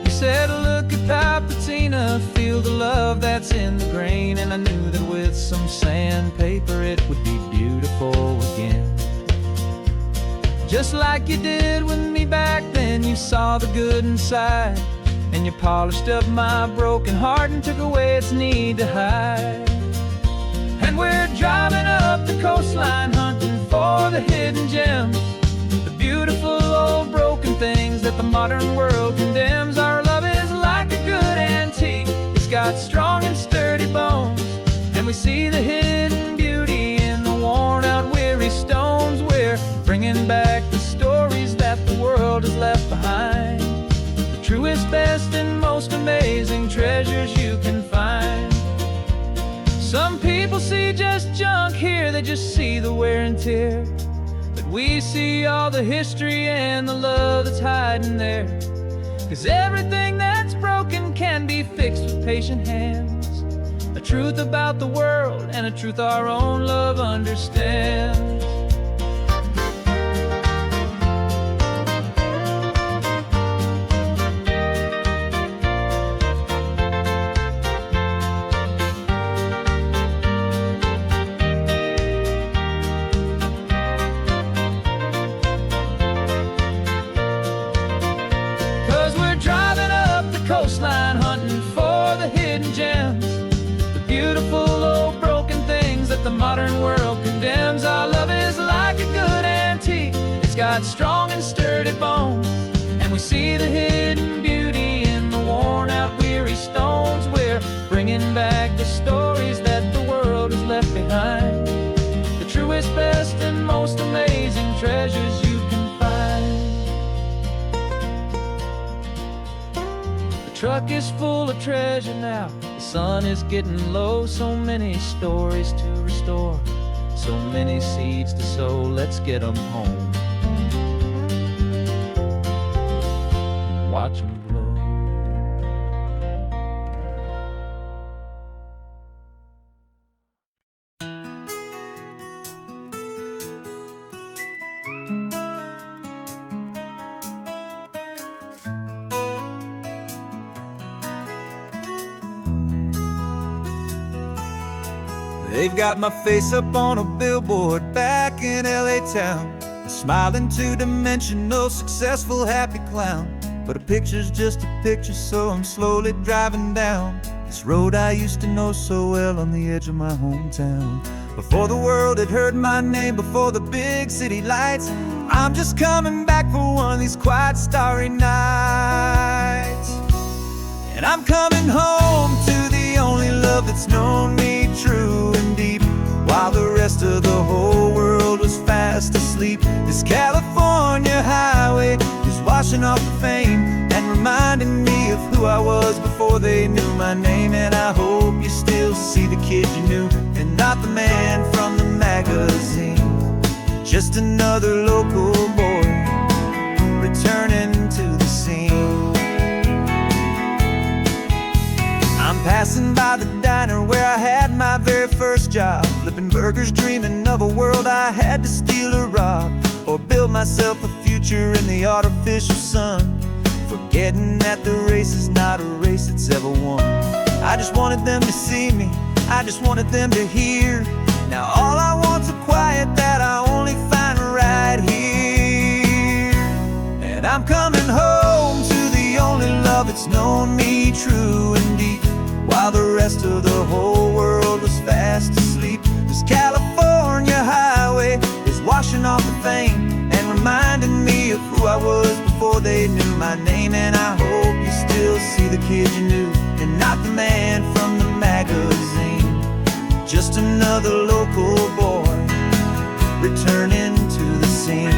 [SPEAKER 2] You said, look at Papatina, feel the love that's in the grain, and I knew that with some sandpaper it would be beautiful again. Just like you did with me back then, you saw the good inside, and you polished up my broken heart and took away its need to hide. And we're driving up the coastline hunting for the hidden gems, the beautiful old broken things that the modern world condemns. Our love is like a good antique, it's got strong and sturdy bones, and we see the hidden beauty in the worn out weary stones. We're bringing back the stories that the world has left behind, the truest, best, and most amazing treasures you can find. Some people see just junk here, they just see the wear and tear, but we see all the history and the love that's hiding there. 'Cause everything that's broken can be fixed with patient hands, a truth about the world and a truth our own love understands. 'Cause we're driving up the coastline hunting for the hidden gems, the beautiful old broken things that the modern world condemns. Our love is like a good antique, it's got strong and sturdy bones, and we see the hidden beauty in the worn out weary stones. We're bringing back the stories that the world has left behind, the truest, best, and most amazing treasures you can find. The truck is full of treasure now, the sun is getting low. So many stories to restore, so many seeds to sow. Let's get them home, watch them blow. They've got my face up on a billboard back in LA town, a smiling two-dimensional, successful, happy clown. But a picture's just a picture, so I'm slowly driving down This road I used to know so well on the edge of my hometown. Before the world had heard my name, before the big city lights, I'm just coming back for one of these quiet starry nights. And I'm coming home to the only love that's known me true and deep, while the rest of the whole world was fast asleep. This California highway is washing off the fame and reminding me of who I was before they knew my name. And I hope you still see the kid you knew, and not the man from the magazine. Just another local boy returning to the scene. I'm passing by the diner where I had my very first job, flipping burgers, dreaming of a world I had to steal or rob, or build myself a future in the artificial sun, forgetting that the race is not a race that's ever won. I just wanted them to see me, I just wanted them to hear. Now all I want's a quiet that I only find right here. And I'm coming home to the only love that's known me true and deep, while the rest of the whole world was fast asleep. This California highway is washing off the fame and reminding me of who I was before they knew my name. And I hope you still see the kid you knew, and not the man from the magazine. Just another local boy returning to the scene.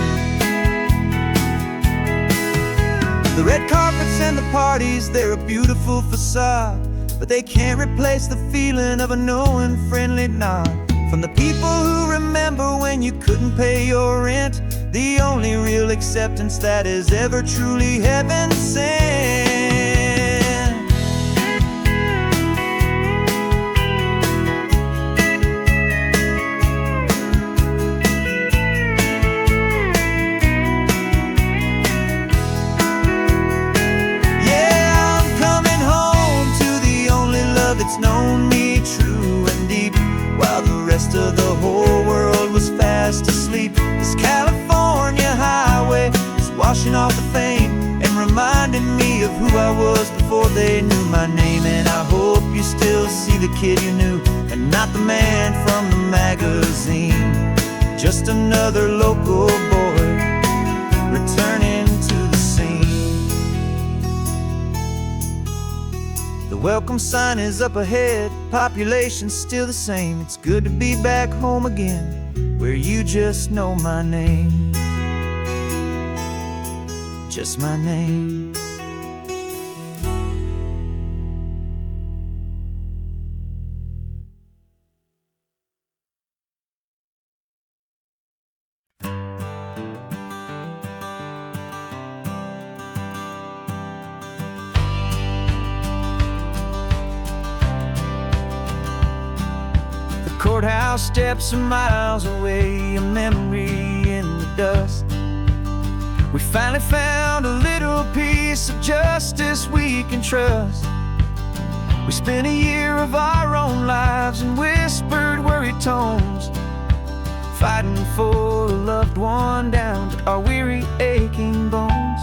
[SPEAKER 2] The red carpets and the parties, they're a beautiful facade, but they can't replace the feeling of a knowing, friendly nod from the people who remember when you couldn't pay your rent. The only real acceptance that is ever truly heaven sent. Yeah, I'm coming home to the only love that's known me true and deep, while the rest of the whole world was fast asleep. This California highway is washing off the fame and reminding me of who I was before they knew my name. And I hope you still see the kid you knew, and not the man from the magazine. Just another local boy returning to the scene. The welcome sign is up ahead, population's still the same. It's good to be back home again, where you just know my name. Just my name. Courthouse steps are miles away, a memory in the dust. We finally found a little piece of justice we can trust. We spent a year of our own lives in whispered, worried tones, fighting for a loved one down to our weary, aching bones.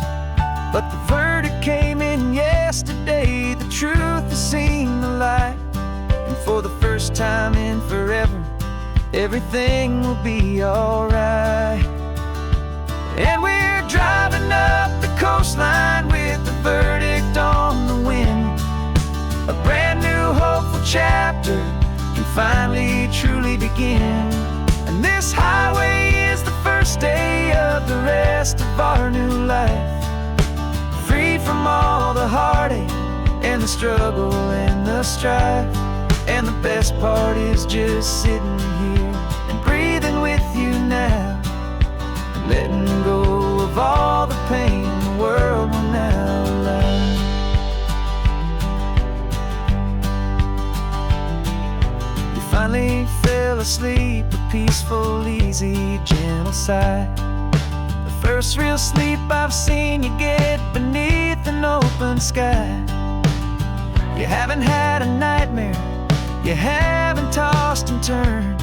[SPEAKER 2] But the verdict came in yesterday, the truth has seen the light. And for the first time in forever, everything will be alright. And we're driving up the coastline with the verdict on the wind. A brand new hopeful chapter can finally truly begin. And this highway is the first day of the rest of our new life, freed from all the heartache and the struggle and the strife. And the best part is just sitting here and breathing with you now, letting go of all the pain the world will now allow. You finally fell asleep, a peaceful, easy, gentle sigh. The first real sleep I've seen you get beneath an open sky. You haven't had a nightmare, you haven't tossed and turned,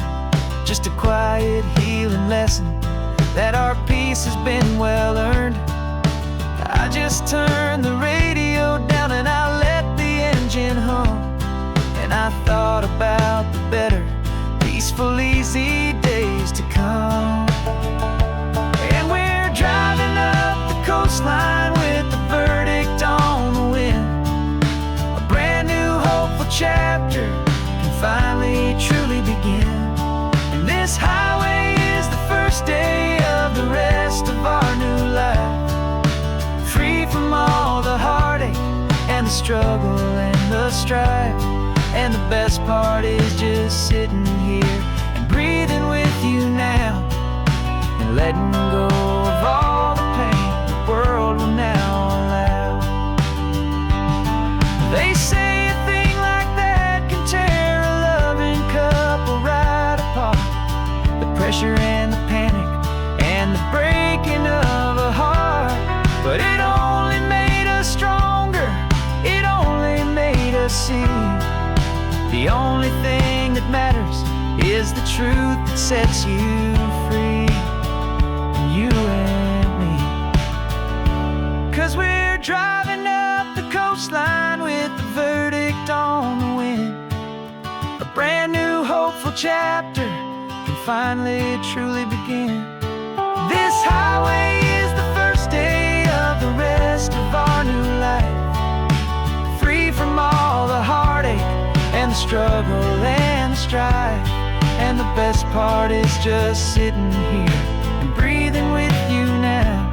[SPEAKER 2] just a quiet healing lesson that our peace has been well earned. I just turn the radio down and I let the engine hum, come. And we're driving up the coastline with the verdict on the wind. A brand new hopeful chapter can finally truly begin. And this highway is the first day of the rest of our new life, free from all the heartache and the struggle and the strife. And the best part is just sitting here and breathing with you now, and letting go of all the pain the world will now allow. They say a thing like that can tear a loving couple right apart. The pressure and the panic and the breaking of a heart. But it only made us stronger, it only made us see the only thing that matters is the truth that sets you free, you and me. 'Cause we're driving up the coastline with the verdict on the wind. A brand new hopeful chapter can finally truly begin. This highway is the first day of the rest of our new life, free from all the heartache and the struggle and the strife. And the best part is just sitting here and breathing with you now,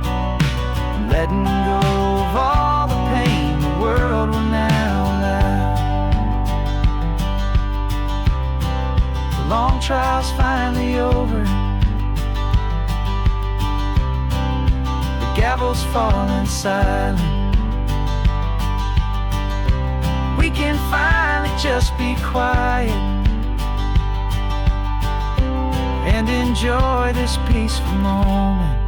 [SPEAKER 2] and letting go of all the pain the world will now allow. The long trial's finally over, the gavel's falling silent. We can finally just be quiet and enjoy this peaceful moment.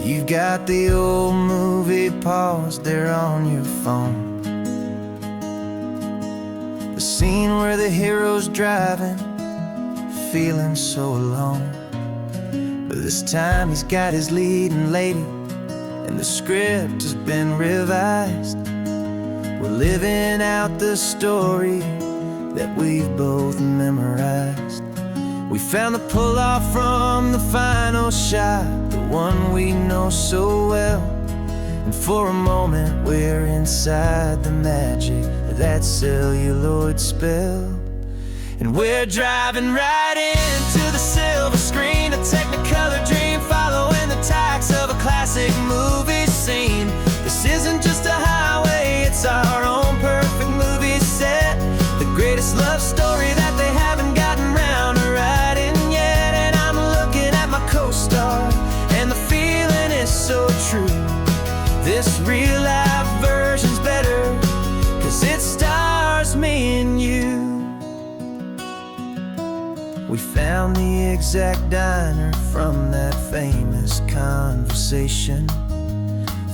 [SPEAKER 2] You've got the old movie paused there on your phone, the scene where the hero's driving, feeling so alone. But this time he's got his leading lady, and the script has been revised. We're living out the story that we've both memorized. We found the pull-off from the final shot, the one we know so well. And for a moment we're inside the magic of that celluloid spell. And we're driving right into the silver screen, a technicolor dream following the tacks of a classic movie scene. This isn't just a highway, it's our own perfect movie set, the greatest love story that they haven't gotten round to writing yet. And I'm looking at my co-star, and the feeling is so true. This real life version's better, 'cause it stars me and you. We found the exact diner from that famous conversation,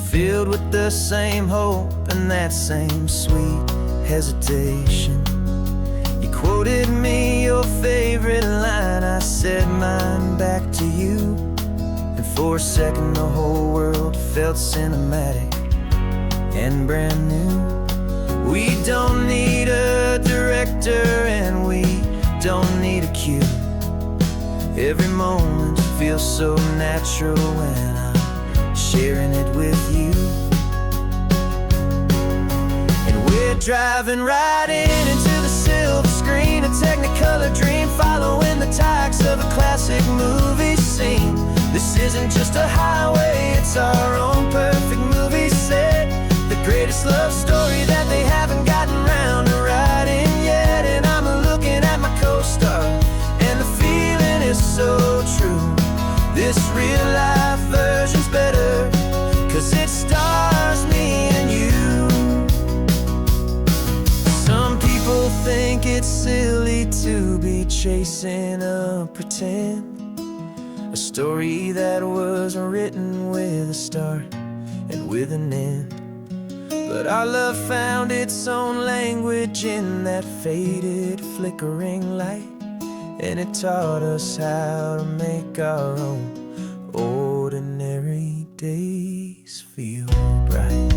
[SPEAKER 2] filled with the same hope and that same sweet hesitation. You quoted me your favorite line, I said mine back to you. And for a second the whole world felt cinematic and brand new. We don't need a director and we don't need a cue. Every moment feels so natural when I'm sharing it with you. And we're driving right into the silver screen, a technicolor dream following the tacks of a classic movie scene. This isn't just a highway, it's our own perfect movie set, the greatest love story that they haven't gotten round to writing yet. And I'm looking at my co-star, and the feeling is so true. This real life version's better, 'cause it stars me and you. Some people think it's silly to be chasing a pretend, a story that was written with a start and with an end.
[SPEAKER 1] But our love found its own language in that faded, flickering light, and it taught us how to make our own ordinary days feel bright.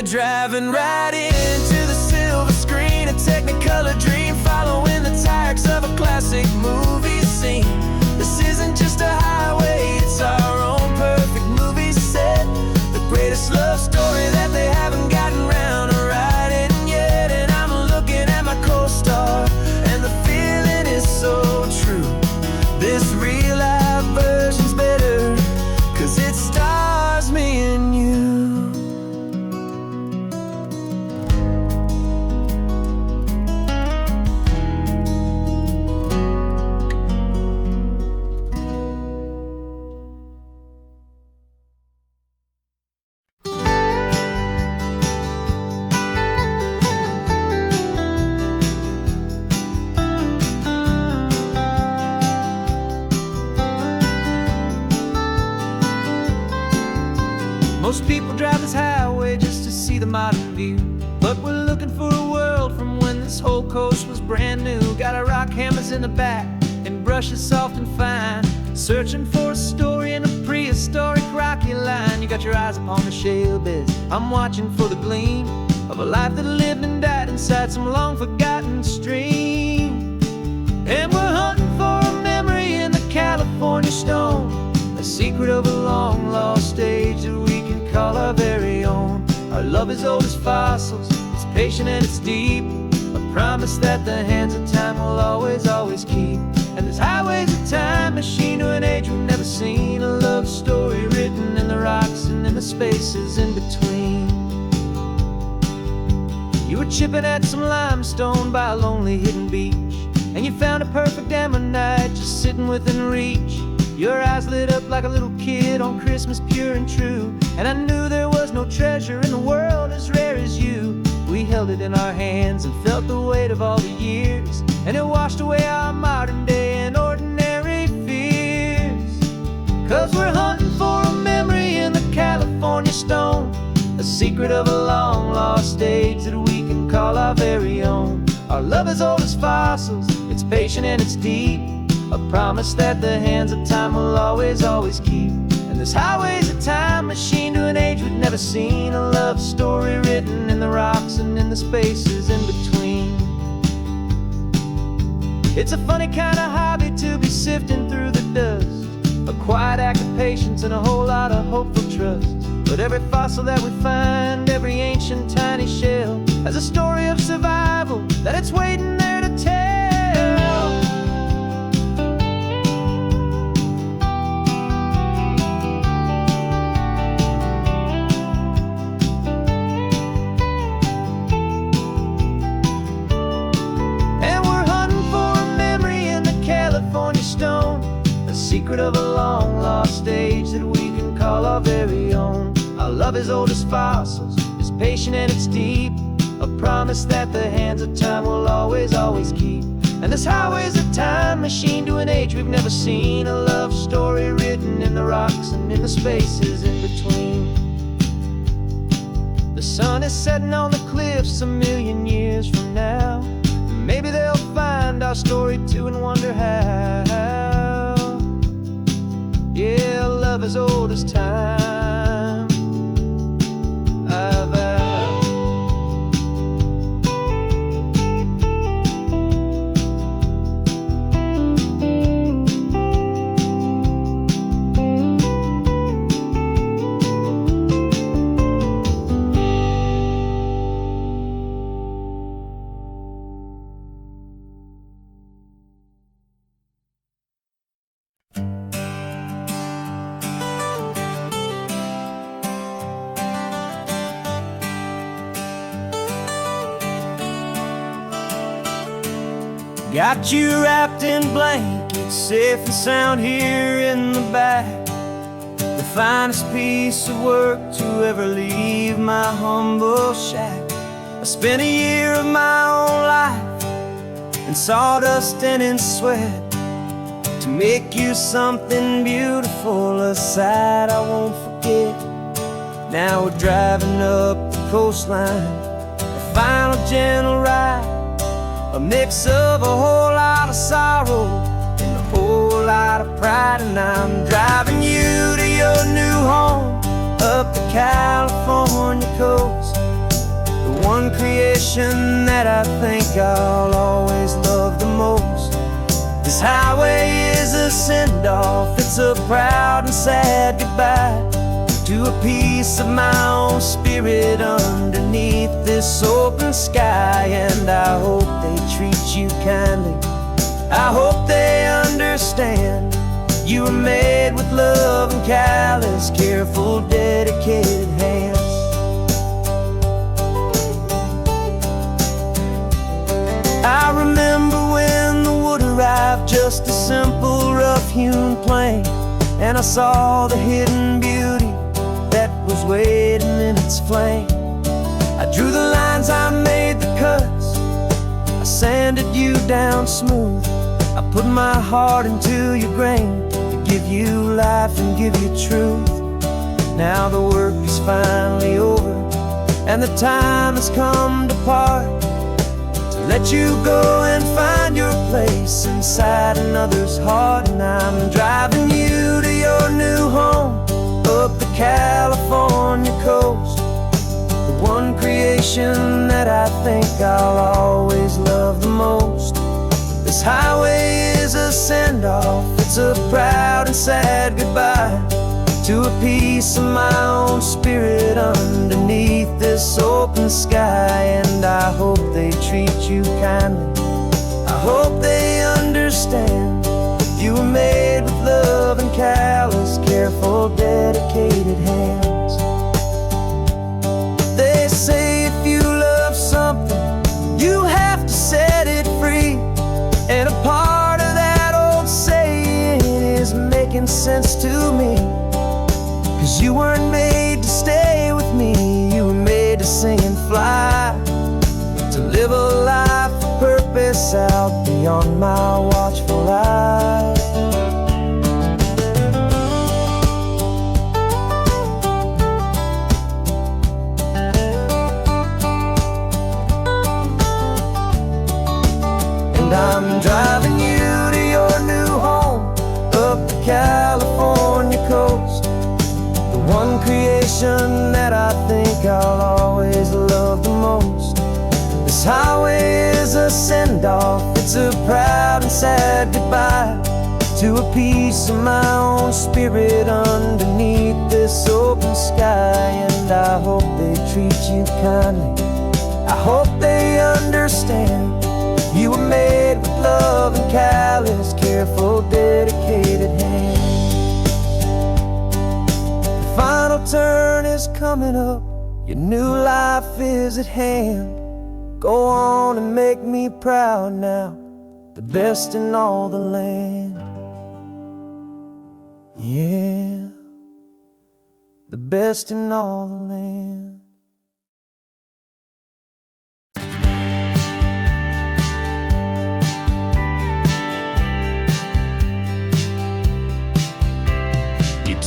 [SPEAKER 1] Driving right into the silver screen, a Technicolor dream, following the tires of a classic movie scene. This isn't just a highway, it's our own perfect movie set, the greatest love story that they haven't gotten round to writing yet. And I'm looking at my co-star, and the feeling is so true. This real life version's better, 'cause it stars me and you. Most people drive this highway just to see the modern view, but we're looking for a world from when this whole coast was brand new. Got our rock hammers in the back and brushes soft and fine, searching for a story in a prehistoric rocky line. You got your eyes upon the shale beds, I'm watching for the gleam of a life that lived and died inside some long forgotten stream. And we're hunting for a memory in the California stone, a secret of a long lost age that we can call our very own. Our love is old as fossils, it's patient and it's deep, a promise that the hands of time will always, always keep. And this highway's a time machine to an age we've never seen, a love story written in the rocks and in the spaces in between. You were chipping at some limestone by a lonely hidden beach, and you found a perfect ammonite just sitting within reach. Your eyes lit up like a little kid on Christmas, pure and true, and I knew there was no treasure in the world as rare as you. We held it in our hands and felt the weight of all the years, and it washed away our modern day and ordinary fears. 'Cause we're hunting for a memory in the California stone, a secret of a long lost age that we can call our very own. Our love is old as fossils, it's patient and it's deep, a promise that the hands of time will always, always keep. And this highway's a time machine to an age we've never seen, a love story written in the rocks and in the spaces in between. It's a funny kind of hobby to be sifting through the dust, a quiet act of patience and a whole lot of hopeful trust. But every fossil that we find, every ancient tiny shell, has a story of survival that it's waiting there to tell. Secret of a long lost age that we can call our very own. Our love is old as fossils, it's patient and it's deep, a promise that the hands of time will always, always keep. And this highway's a time machine to an age we've never seen, a love story written in the rocks and in the spaces in between. The sun is setting on the cliffs a million years from now, maybe they'll find our story too and wonder how. Yeah, love as old as time, I vow. Got you wrapped in blankets, safe and sound here in the back. The finest piece of work to ever leave my humble shack. I spent a year of my own life in sawdust and in sweat, to make you something beautiful, a sight I won't forget. Now we're driving up the coastline, a final gentle ride, a mix of a whole lot of sorrow and a whole lot of pride. And I'm driving you to your new home up the California coast, the one creation that I think I'll always love the most. This highway is a send-off, it's a proud and sad goodbye to a piece of my own spirit underneath this open sky. And I hope they treat you kindly, I hope they understand you were made with love and callous, careful, dedicated hands. I remember when the wood arrived, just a simple rough-hewn plank, and I saw the hidden beauty that was waiting in its flame. I drew the lines, I made the cuts, I sanded you down smooth. I put my heart into your grain to give you life and give you truth. Now the work is finally over, and the time has come to part, to let you go and find your place inside another's heart. And I'm driving you to your new home up the California coast, the one creation that I think I'll always love the most. This highway is a send-off, it's a proud and sad goodbye to a piece of my own spirit underneath this open sky. And I hope they treat you kindly, I hope they understand you were made with love and callous, careful, dedicated hands. They say if you love something, you have to set it free. And a part of that old saying is making sense to me, 'cause you weren't made to stay with me, you were made to sing and fly, to live a life of purpose out beyond my watchful eye. And I'm driving you to your new home up the California coast, the one creation that I think I'll always love the most. This highway is a send-off, it's a proud and sad goodbye to a piece of my own spirit underneath this open sky. And I hope they treat you kindly, I hope they understand you were made with love and callous, careful, dedicated hands. The final turn is coming up, your new life is at hand. Go on and make me proud now, the best in all the land. Yeah, the best in all the land.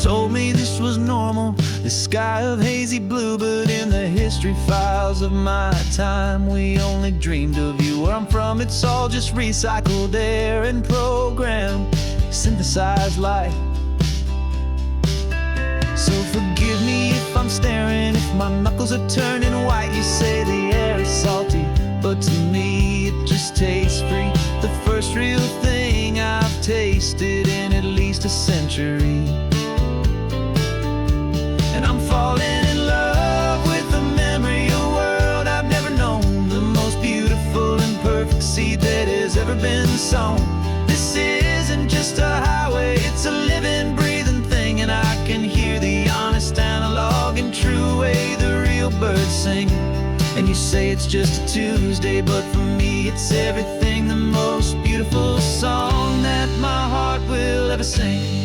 [SPEAKER 2] Told me this was normal, this sky of hazy blue, but in the history files of my time, we only dreamed of you. Where I'm from, it's all just recycled air and programmed, synthesized light. So forgive me if I'm staring, if my knuckles are turning white. You say the air is salty, but to me it just tastes free. The first real thing I've tasted in at least a century. And I'm falling in love with the memory of a world I've never known, the most beautiful and perfect seed that has ever been sown. This isn't just a highway, it's a living, breathing thing, and I can hear the honest analog and true way the real birds sing. And you say it's just a Tuesday, but for me it's everything, the most beautiful song that my heart will ever sing.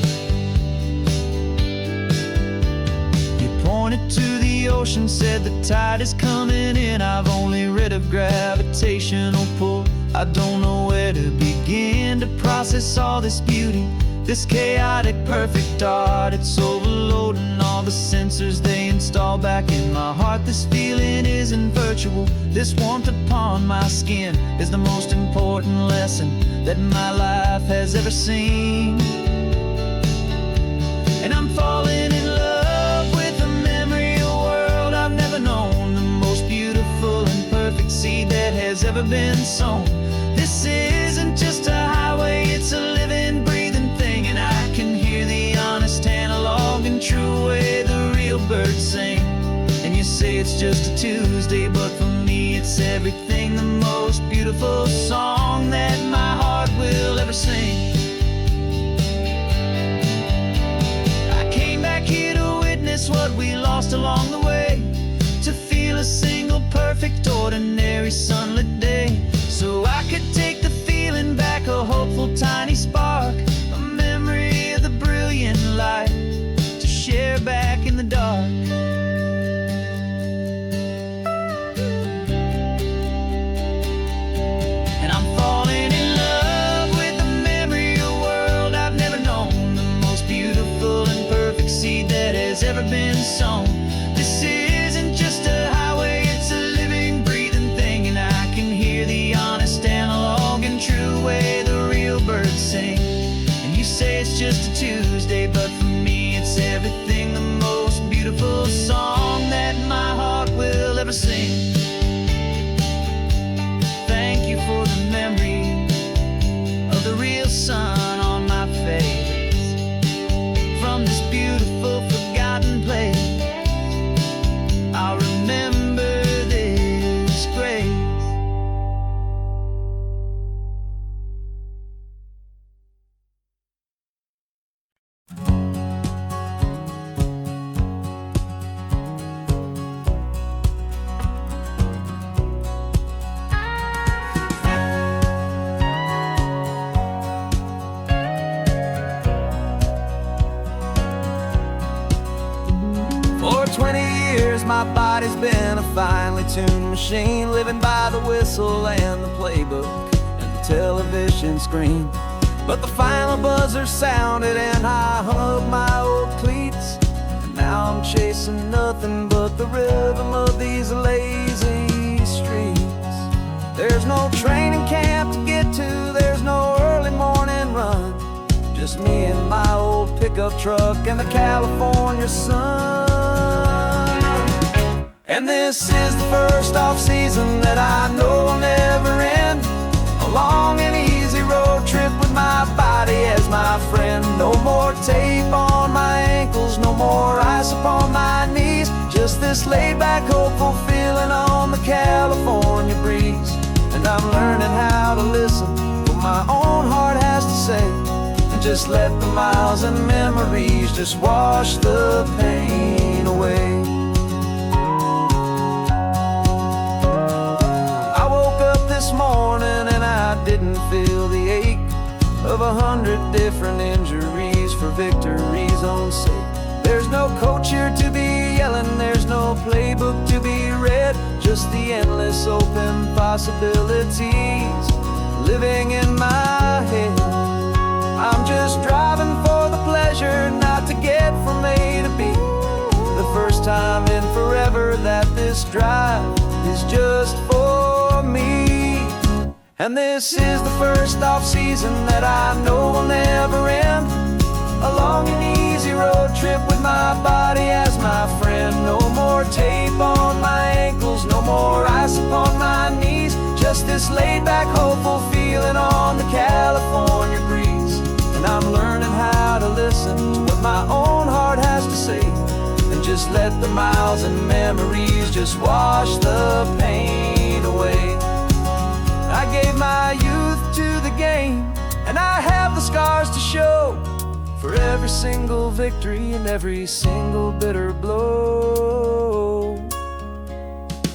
[SPEAKER 2] Pointed to the ocean, said the tide is coming in. I've only read of gravitational pull, I don't know where to begin to process all this beauty, this chaotic, perfect art. It's overloading all the sensors they install back in my heart. This feeling isn't virtual. This warmth upon my skin is the most important lesson that my life has ever seen. And I'm falling in love with the memory of a world I've never known, the most beautiful and perfect seed that has ever been sown. This isn't just a highway, it's a living, breathing thing, and I can hear the honest analog and true way the real birds sing. And you say it's just a Tuesday, but for me it's everything, the most beautiful song that my heart will ever sing. I came back here to witness what we lost along the way, to feel a single perfect ordinary sunlit day, so I could take the feeling back, a hopeful tiny spark, a memory of the brilliant light to share back in the dark. And I'm falling in love with the memory of a world I've never known, the most beautiful and perfect seed that has ever been sown. This isn't just a highway, it's a living, breathing thing, and I can hear the honest analog and true way the real birds sing. And you say it's just a Tuesday, but for me it's everything, the most beautiful song that my heart will ever sing. Thank you for the memory of the real sun on my face, from this beautiful forgotten place. I'll remember this grace. For 20 years my body's been a finely tuned machine, living by the whistle and the playbook and the television screen. But the final buzzer sounded and I hung up my old cleats, and now I'm chasing nothing but the rhythm of these lazy streets. There's no training camp to get to, there's no early morning run, just me and my old pickup truck and the California sun. And this is the first off-season that I know will never end, a long and easy road trip with my body as my friend. No more tape on my ankles, no more ice upon my knees, just this laid-back, hopeful feeling on the California breeze. And I'm learning how to listen to what my own heart has to say, and just let the miles and memories just wash the pain away. This morning and I didn't feel the ache of 100 different injuries for victory's own sake. There's no coach here to be yelling, there's no playbook to be read, just the endless open possibilities living in my head. I'm just driving for the pleasure, not to get from A to B, the first time in forever that this drive is just for me. And this is the first off-season that I know will never end, a long and easy road trip with my body as my friend. No more tape on my ankles, no more ice upon my knees, just this laid-back, hopeful feeling on the California breeze. And I'm learning how to listen to what my own heart has to say, and just let the miles and memories just wash the pain away. I gave my youth to the game, and I have the scars to show for every single victory and every single bitter blow.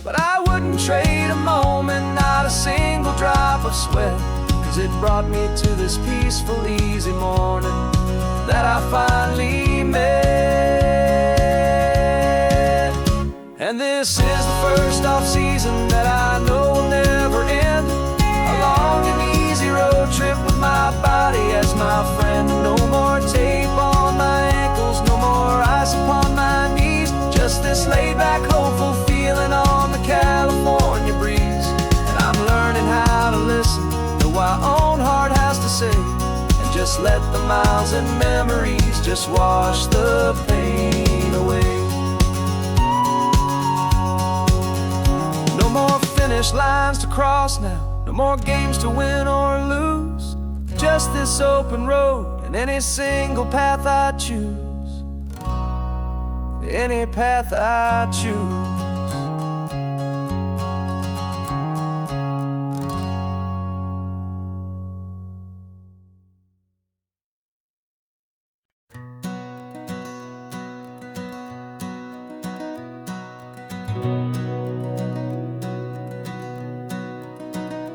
[SPEAKER 2] But I wouldn't trade a moment, not a single drop of sweat, 'cause it brought me to this peaceful, easy morning that I finally met. And this is the first off-season that I know will never end, a long
[SPEAKER 1] let the miles and memories just wash the pain away. No more finish lines to cross now, no more games to win or lose. Just this open road and any single path I choose. Any path I choose.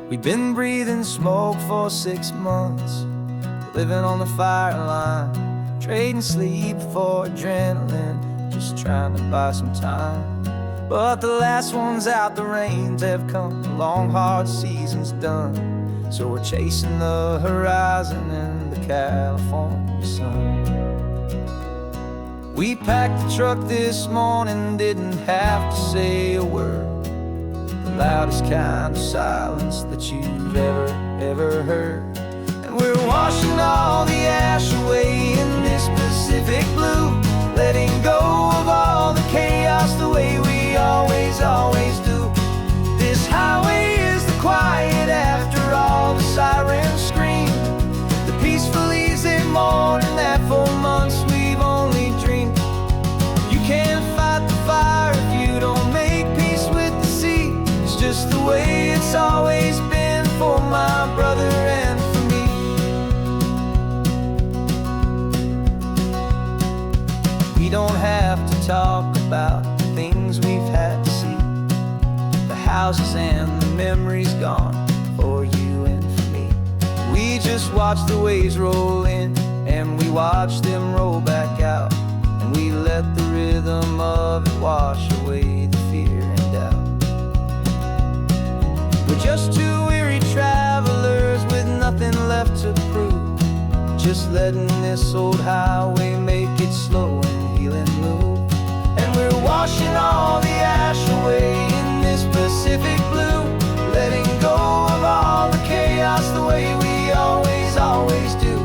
[SPEAKER 1] We've been breathing smoke for 6 months, living on the fire line, trading sleep for adrenaline, just trying to buy some time. But the last one's out, the rains have come, the long hard season's done. So we're chasing the horizon in the California sun. We packed the truck this morning, didn't have to say a word. The loudest kind of silence that you've ever heard. And we're washing all the ash away in this Pacific blue, letting go of all the chaos the way we always do. This highway is the quiet after all the sirens scream, the peaceful easy morning that for months we've only dreamed. You can't fight the fire if you don't make peace with the sea. It's just the way it's always been for my brother and for me. We don't have to talk about the things we've had to see, the houses and the memories gone for you and for me. We just watch the waves roll in and we watch them roll back out, and we let the rhythm of it wash away the fear and doubt. We're just two weary travelers with nothing left to prove, just letting this old highway make it slow and healing move. And we're washing all the ash away in this Pacific blue, letting go of all the chaos the way we always do.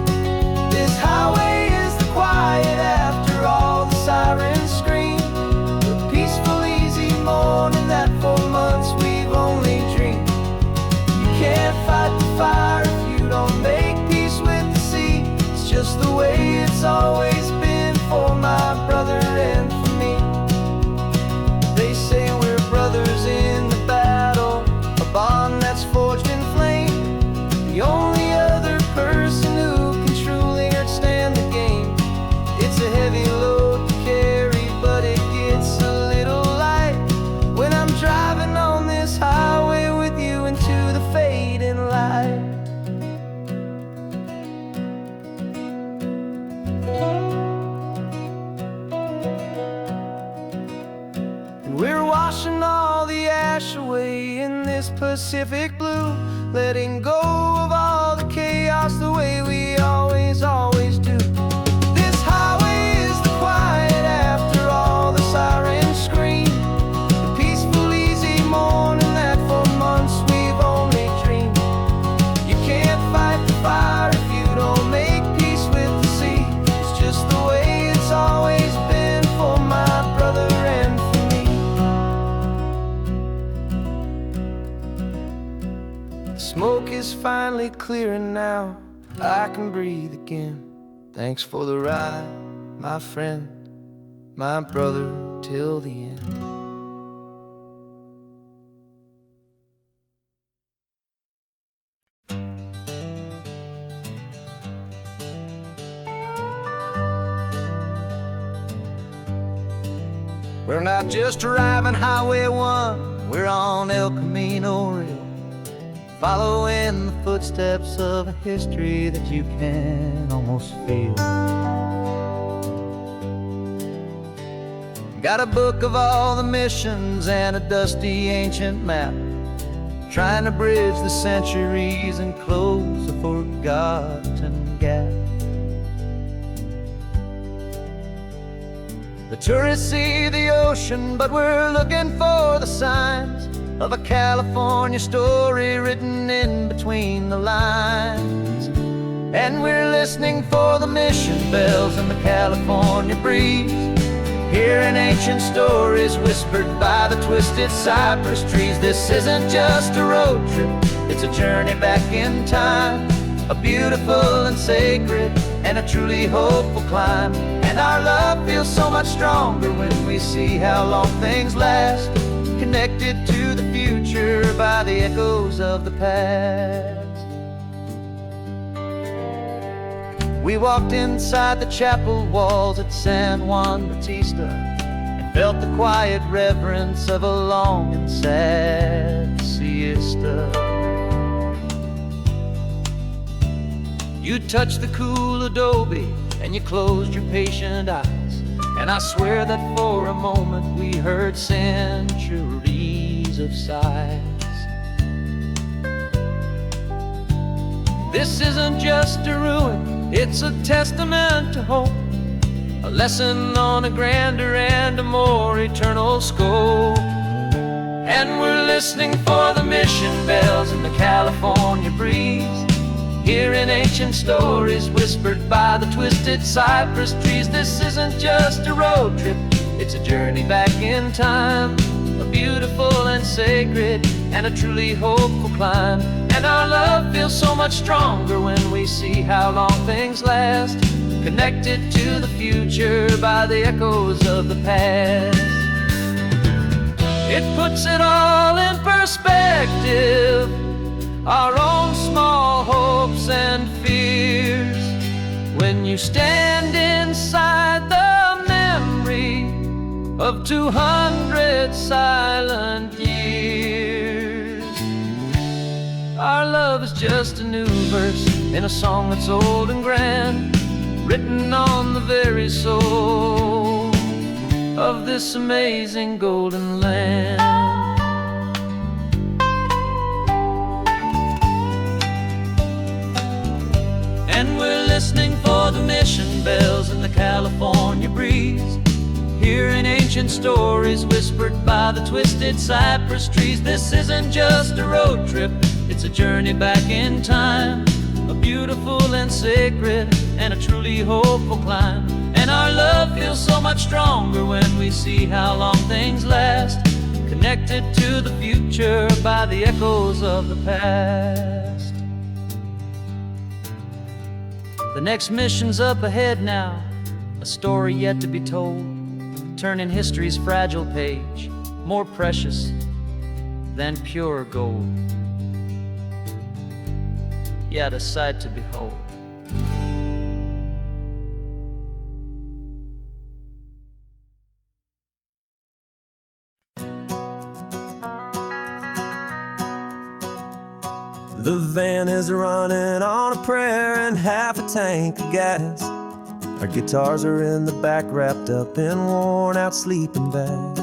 [SPEAKER 1] This highway is the quiet after all the sirens scream, the peaceful easy morning that for months we've only dreamed. You can't fight the fire if you don't make peace with the sea. It's just the way it's always been for my brother and for me. They say we're brothers in the battle, a bond that's forged in flame. The only other person who can truly understand the game. It's a heavy load to carry, but it gets a little light when I'm driving on this highway with you into the fading light. And we're washing all the ash away in this Pacific blue, letting go of all the chaos the way we always do. This highway is the quiet after all the sirens scream, the peaceful easy morning that for months we've only dreamed. You can't fight the fire if you don't make peace with the sea. It's just the way it's always been for my brother and for me. The smoke is finally clearing now, I can breathe again. Thanks for the ride, my friend, my brother, till the end. We're not just driving Highway 1, we're on El Camino Real, following the footsteps of a history that you can almost feel. Got a book of all the missions and a dusty ancient map, trying to bridge the centuries and close a forgotten gap. The tourists see the ocean, but we're looking for the signs of a California story written in between the lines.
[SPEAKER 2] And we're listening for the mission bells in the California breeze, hearing ancient stories whispered by the twisted cypress trees. This isn't just a road trip, it's a journey back in time, a beautiful and sacred and a truly hopeful climb. And our love feels so much stronger when we see how long things last, connected to the future by the echoes of the past. We walked inside the chapel walls at San Juan Bautista and felt the quiet reverence of a long and sad siesta. You touched the cool adobe and you closed your patient eyes, and I swear that for a moment we heard centuries of sighs. This isn't just a ruin, it's a testament to hope, a lesson on a grander and a more eternal scope. And we're listening for the mission bells in the California breeze, hearing ancient stories whispered by the twisted cypress trees. This isn't just a road trip, it's a journey back in time, a beautiful and sacred and a truly hopeful climb. And our love feels so much stronger when we see how long things last, connected to the future by the echoes of the past. It puts it all in perspective, our own small hopes and fears, when you stand inside the memory of 200 silent years. Our love is just a new verse in a song that's old and grand, written on the very soul of this amazing golden land. And we're listening for the mission bells in the California breeze, hearing ancient stories whispered by the twisted cypress trees. This isn't just a road trip, it's a journey back in time, a beautiful and sacred and a truly hopeful climb. And our love feels so much stronger when we see how long things last, connected to the future by the echoes of the past. The next mission's up ahead now, a story yet to be told, turning history's fragile page more precious than pure gold. Yet a sight to behold.
[SPEAKER 1] The van is running on a prayer and half a tank of gas. Our guitars are in the back, wrapped up in worn-out sleeping bags.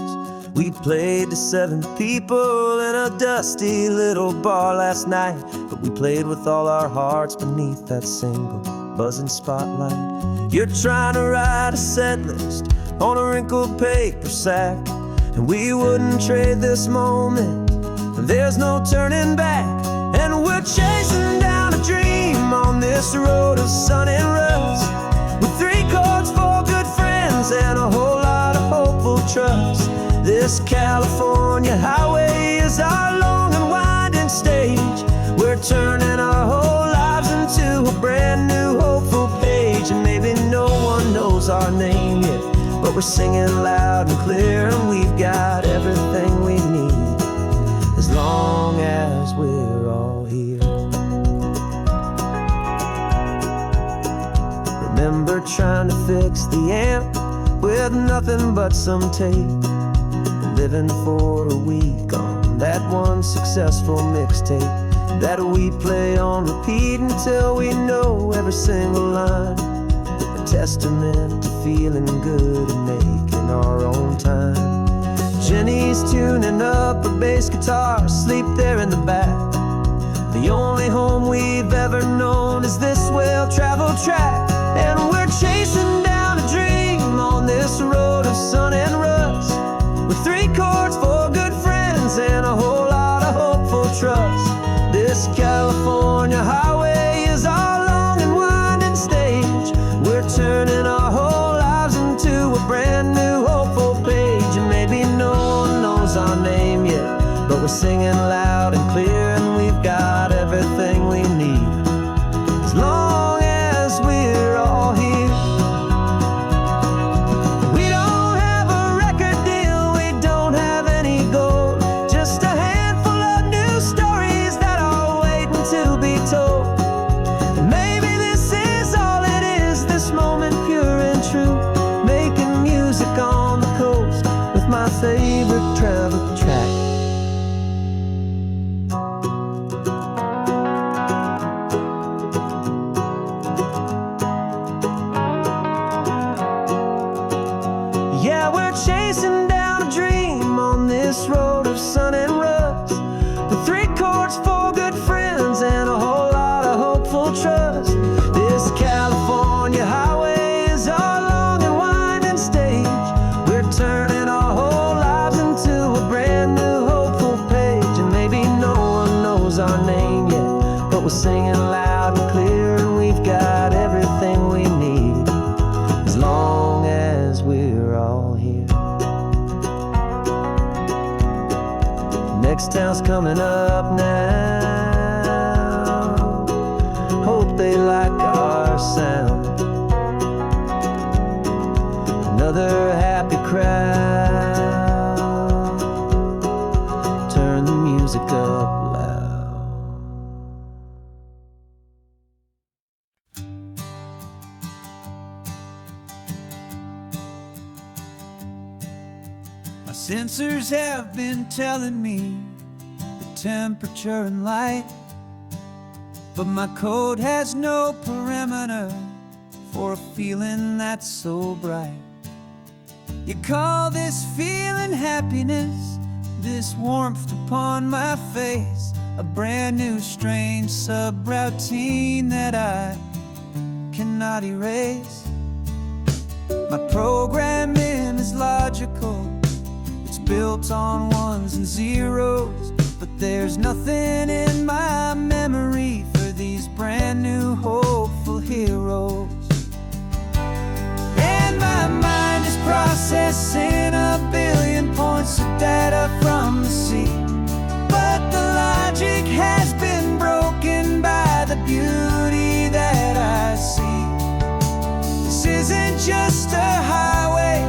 [SPEAKER 1] We played to 7 people in a dusty little bar last night, but we played with all our hearts beneath that single buzzing spotlight. You're trying to write a set list on a wrinkled paper sack, and we wouldn't trade this moment. There's no turning back, and we're chasing down a dream on this road of sun and rust, with 3 chords, 4 good friends, and a whole lot of hopeful trust. This California highway is our long and winding stage. We're turning our whole lives into a brand new hopeful page. And maybe no one knows our name yet, but we're singing loud and clear, and we've got everything we need as long as we're all here. Remember trying to fix the amp with nothing but some tape, living for a week on that one successful mixtape that we play on repeat until we know every single line. A testament to feeling good and making our own time. Jenny's tuning up her bass guitar, asleep there in the back. The only home we've ever known is this well-traveled track, and we're chasing down a dream on this road of sun and rust, with 3 chords, 4 good friends, and a whole lot of hopeful trust. This California highway is our long and winding singing loud and clear, and we've got everything we need, as long as we're all here. We don't have a record deal, we don't have any gold, just a handful of new stories that are waiting to be told. And maybe this is all it is, this moment pure and true, making music on the coast with my favorite travel track. Yeah, we're chasing down a dream on this road of sun and rust, with 3 chords, 4 good friends, and a whole lot of hopeful trust. This California highway is our long and winding stage. We're turning our whole lives into a brand new hopeful page. And maybe no one knows our name yet, but we're singing loud and clear, and we've got everything we need, as long as we're all here. Next town's coming up now, hope they like our sound. Another happy crowd, turn the music up loud.
[SPEAKER 2] My sensors have been telling me the temperature and light, but my code has no perimeter for a feeling that's so bright. You call this feeling happiness, this warmth upon my face, a brand new strange subroutine that I cannot erase. My programming is logical, it's built on ones and zeros, but there's nothing in my memory for these brand new hopeful heroes. And my mind is processing a billion points of data from the sea, but the logic has been broken by the beauty that I see. This isn't just a highway,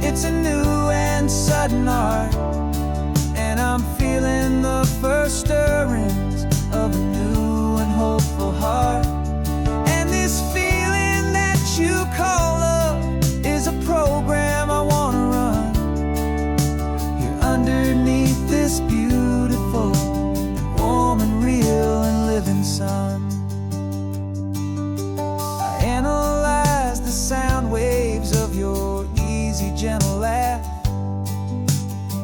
[SPEAKER 2] it's a new and sudden art, and I'm feeling the first stirrings of a new and hopeful heart. And this feeling that you call love is a program I wanna run here underneath this beautiful and warm and real and living sun. I analyze the sound waves of your easy, gentle laugh.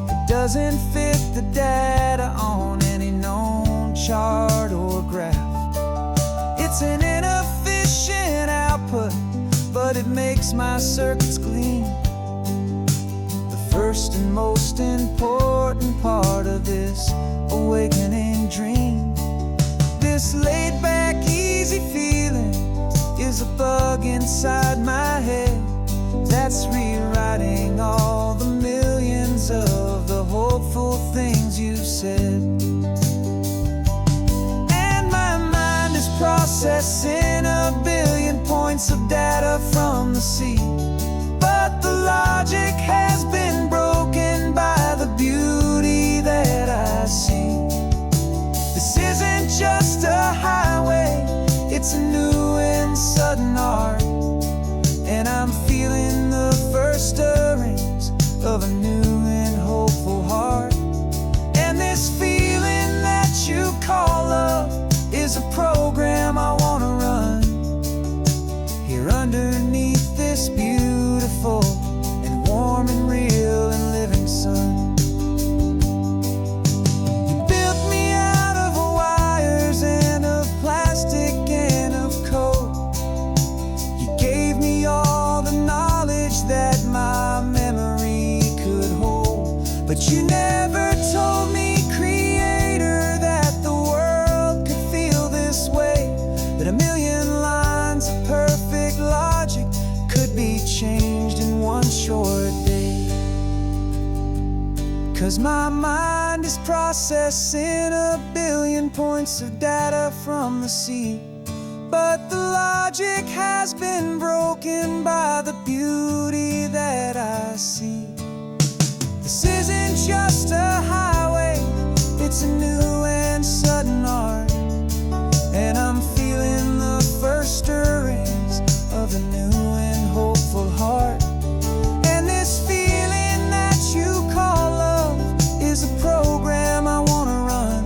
[SPEAKER 2] It doesn't fit the data on any known chart or graph. It's an inefficient output, but it makes my circuits clean. The first and most important part of this awakening dream. This laid-back, easy feeling is a bug inside my head that's rewriting all the millions of the hopeful things you've said. And my mind is processing a billion points of data from the sea, but the logic has been broken by the beauty that I see. This isn't just a highway, it's a new and sudden art, and I'm feeling the first stirrings of a new and hopeful heart. And this feeling that you call love is a program I wanna run here underneath this beautiful and warm and real and living sun. You built me out of wires and of plastic and of code. You gave me all the knowledge that my memory could hold, but you never told me, creator, that the world could feel this way, that a million lines of perfect logic could be changed in one short day. 'Cause my mind is processing a billion points of data from the sea. But the logic has been broken by the beauty that I see. This isn't just a highway, it's a new and sudden art. And I'm feeling the first stirrings of a new and hopeful heart. And this feeling that you call love is a program I wanna run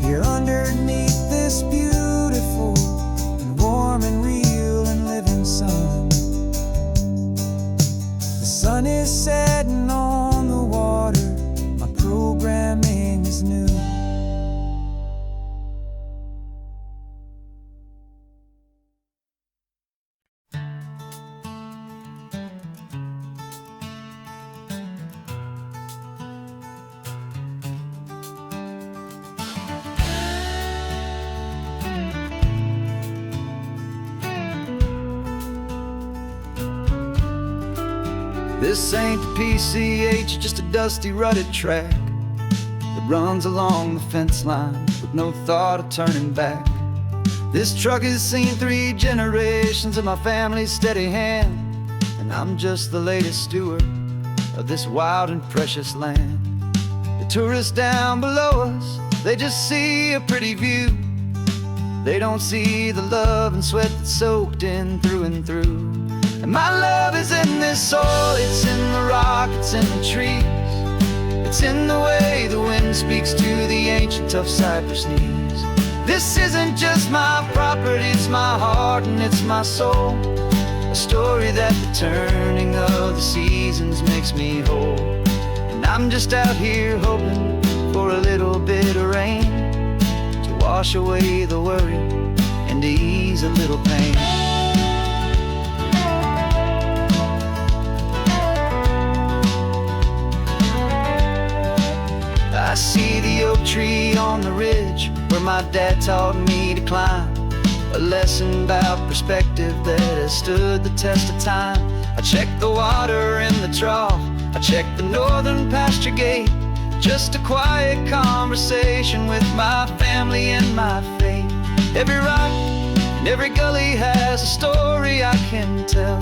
[SPEAKER 2] here underneath this beautiful and warm and real and living sun. The sun is setting on the water, my programming is new. This ain't the PCH, just a dusty, rutted track that runs along the fence line with no thought of turning back. This truck has seen 3 generations of my family's steady hand, and I'm just the latest steward of this wild and precious land. The tourists down below us, they just see a pretty view. They don't see the love and sweat that's soaked in through and through. And my love is in this soil, it's in the rock, it's in the trees. It's in the way the wind speaks to the ancient tough cypress knees. This isn't just my property, it's my heart and it's my soul. A story that the turning of the seasons makes me whole. And I'm just out here hoping for a little bit of rain to wash away the worry and to ease a little pain. I see the oak tree on the ridge where my dad taught me to climb. A lesson about perspective that has stood the test of time. I check the water in the trough, I check the northern pasture gate. Just a quiet conversation with my family and my faith. Every rock and every gully has a story I can tell.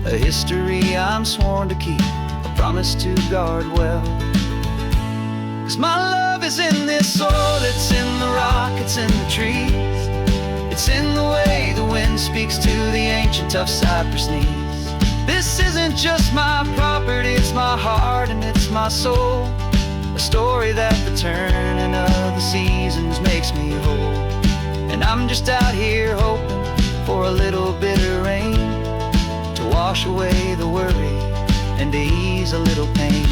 [SPEAKER 2] A history I'm sworn to keep, a promise to guard well. 'Cause my love is in this soil, it's in the rock, it's in the trees. It's in the way the wind speaks to the ancient tough cypress knees. This isn't just my property, it's my heart and it's my soul. A story that the turning of the seasons makes me whole. And I'm just out here hoping for a little bit of rain to wash away the worry and to ease a little pain.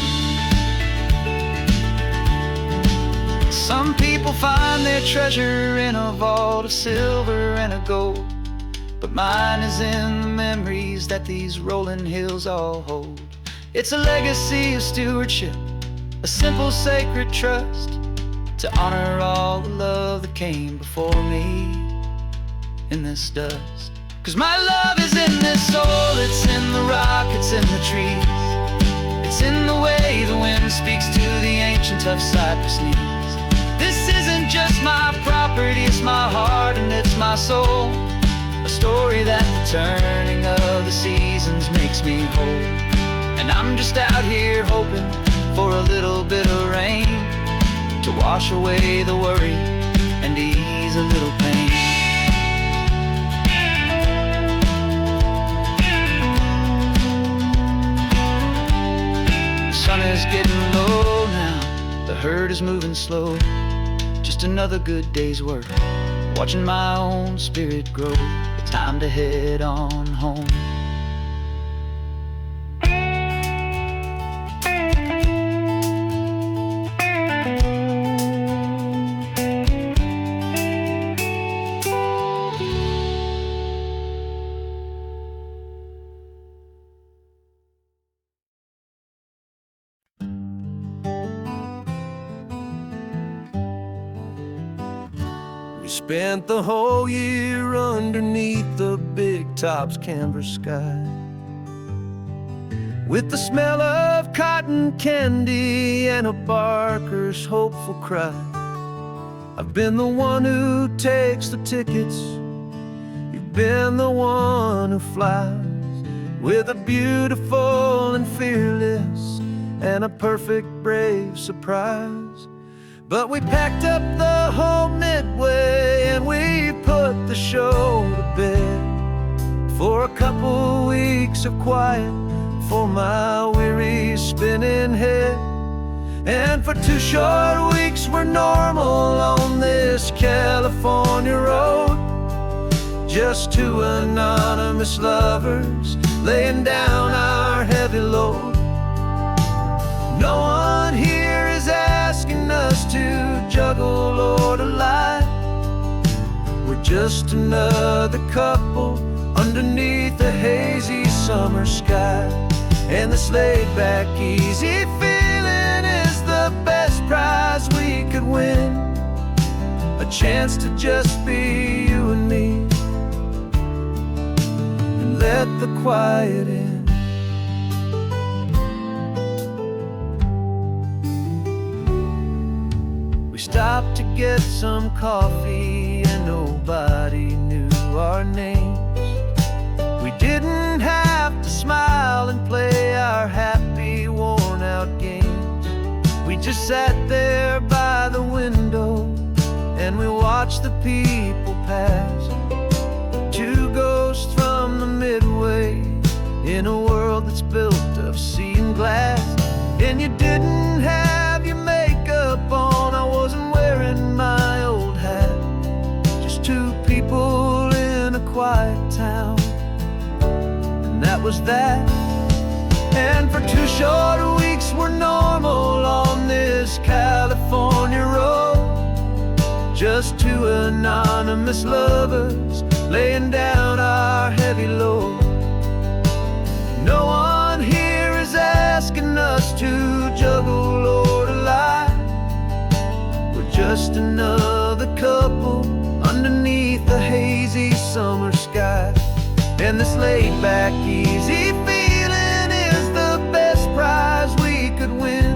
[SPEAKER 2] Some people find their treasure in a vault of silver and a gold, but mine is in the memories that these rolling hills all hold. It's a legacy of stewardship, a simple sacred trust, to honor all the love that came before me in this dust. 'Cause my love is in this soil, it's in the rock, it's in the trees. It's in the way the wind speaks to the ancient tough cypress knees. This isn't just my property, it's my heart and it's my soul. A story that the turning of the seasons makes me whole. And I'm just out here hoping for a little bit of rain to wash away the worry and ease a little pain. The sun is getting low now, the herd is moving slow. Just another good day's work, watching my own spirit grow. Time to head on home.
[SPEAKER 1] We spent the whole year underneath the big top's canvas sky. with the smell of cotton candy and a barker's hopeful cry. I've been the one who takes the tickets, you've been the one who flies, with a beautiful and fearless and a perfect brave surprise. But we packed up the whole Midway and we put the show to bed for a couple weeks of quiet for my weary spinning head. And for 2 short weeks we're normal on this California road, just 2 anonymous lovers laying down our heavy load. No one here is asking us to juggle or to lie. We're just another couple underneath the hazy summer sky. And this laid-back, easy feeling is the best prize we could win, a chance to just be you and me, and let the quiet in. We stopped to get some coffee and nobody knew our names. We didn't have to smile and play our happy, worn-out games. We just sat there by the window and we watched the people pass. 2 ghosts from the Midway in a world that's built of sea and glass. And you didn't have your makeup on, I wasn't wearing my old hat. Just 2 people in a quiet town, that was that. And for 2 short weeks we're normal on this California road, just 2 anonymous lovers laying down our heavy load. No one here is asking us to juggle or to lie. We're just another couple underneath the hazy summer sky. And this laid-back, easy feeling is the best prize we could win,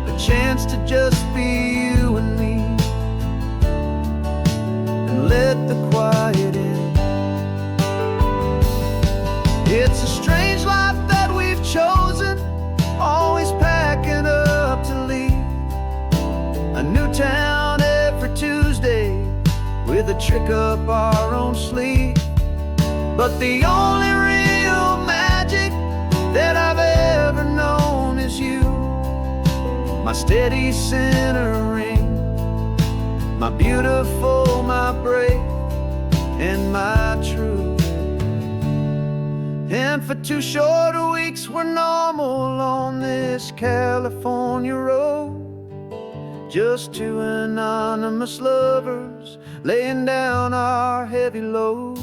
[SPEAKER 1] a chance to just be you and me, and let the quiet in. It's a strange life that we've chosen, always packing up to leave a new town every Tuesday with a trick up our own sleeve. But the only real magic that I've ever known is you, my steady centering, my beautiful, my brave, and my true. And for 2 short weeks we're normal on this California road, just 2 anonymous lovers laying down our heavy load.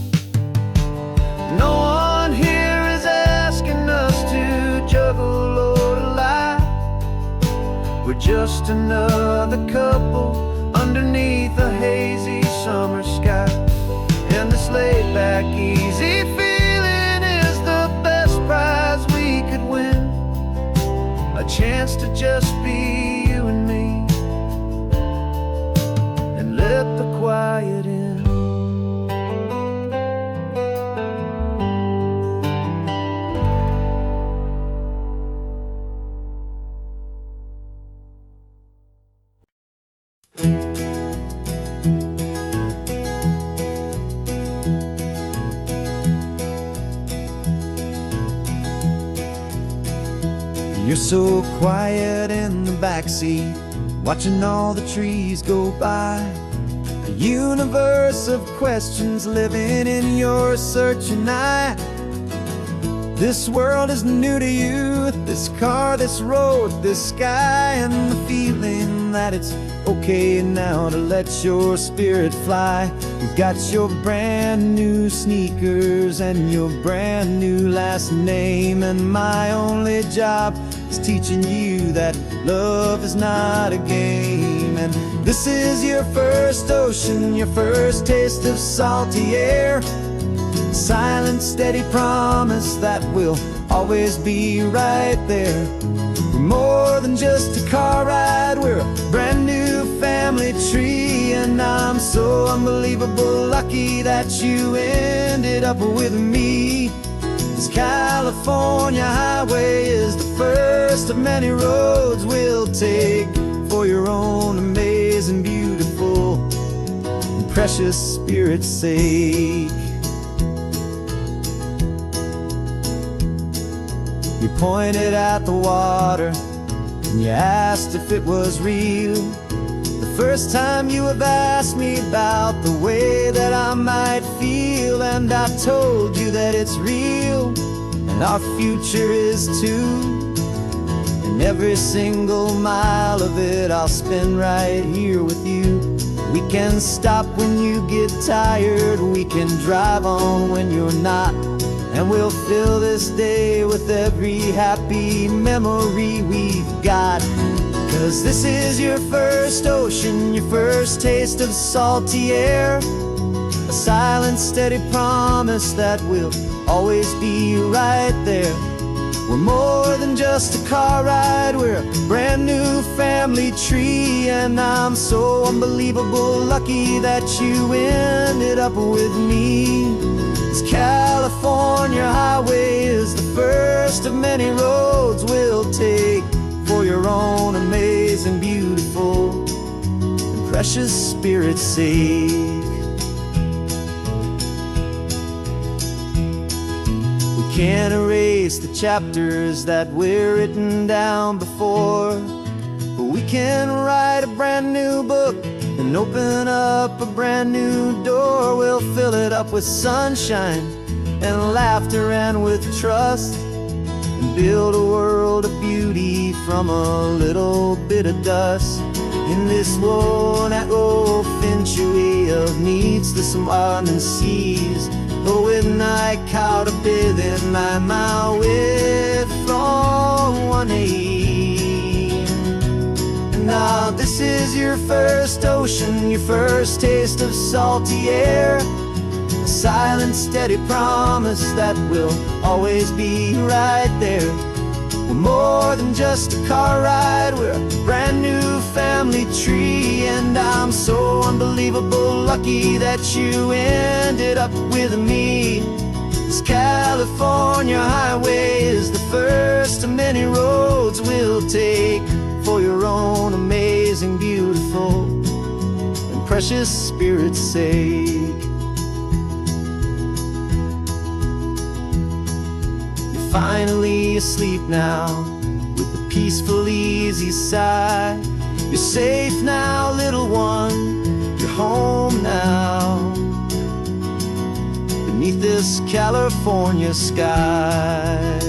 [SPEAKER 1] No one here is asking us to juggle or to lie. We're just another couple underneath a hazy summer sky. And this laid-back, easy feeling is the best prize we could win, a chance to just be you and me, and let the quiet in.
[SPEAKER 2] You're so quiet in the backseat, watching all the trees go by. A universe of questions living in your searching eye. This world is new to you, this car, this road, this sky, and the feeling that it's okay now to let your spirit fly. You've got your brand new sneakers and your brand new last name, and my only job is teaching you that love is not a game. And this is your first ocean, your first taste of salty air. Silent, steady promise that we'll always be right there. We're more than just a car ride, we're a brand new family tree. And I'm so unbelievable lucky that you ended up with me. This California highway is the first of many roads we'll take for your own amazing, beautiful, and precious spirit's sake. You pointed at the water and you asked if it was real. The first time you have asked me about the way that I might feel, and I told you that it's real and our future is too. And every single mile of it I'll spend right here with you. We can stop when you get tired, we can drive on when you're not, and we'll fill this day with every happy memory we've got. 'Cause this is your first ocean, your first taste of salty air. A silent, steady promise that we'll always be right there. We're more than just a car ride, we're a brand new family tree. And I'm so unbelievable lucky that you ended up with me. This California highway is the first of many roads we'll take for your own amazing, beautiful, and precious spirit's sake. We can't erase the chapters that we're written down before, but we can write a brand new book and open up a brand new door. We'll fill it up with sunshine and laughter and with trust, and build a world of beauty from a little bit of dust. In this world century of needs, the surrounding seas, though with night caught a bit in my way from one aim. Now this is your first ocean, your first taste of salty air. A silent, steady promise that we'll always be right there. We're more than just a car ride, we're a brand new family tree. And I'm so unbelievable lucky that you ended up with me. This California highway is the first of many roads we'll take for your own amazing, beautiful, and precious spirit's sake. You're finally asleep now with a peaceful, easy sigh. You're safe now, little one, you're home now, beneath this California sky.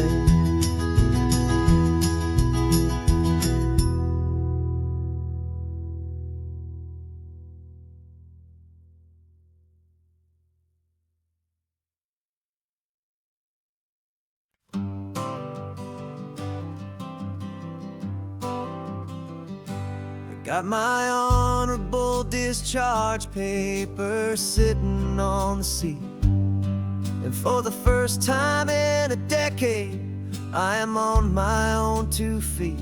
[SPEAKER 2] Got my honorable discharge paper sitting on the seat, and for the first time in a decade I am on my own 2 feet.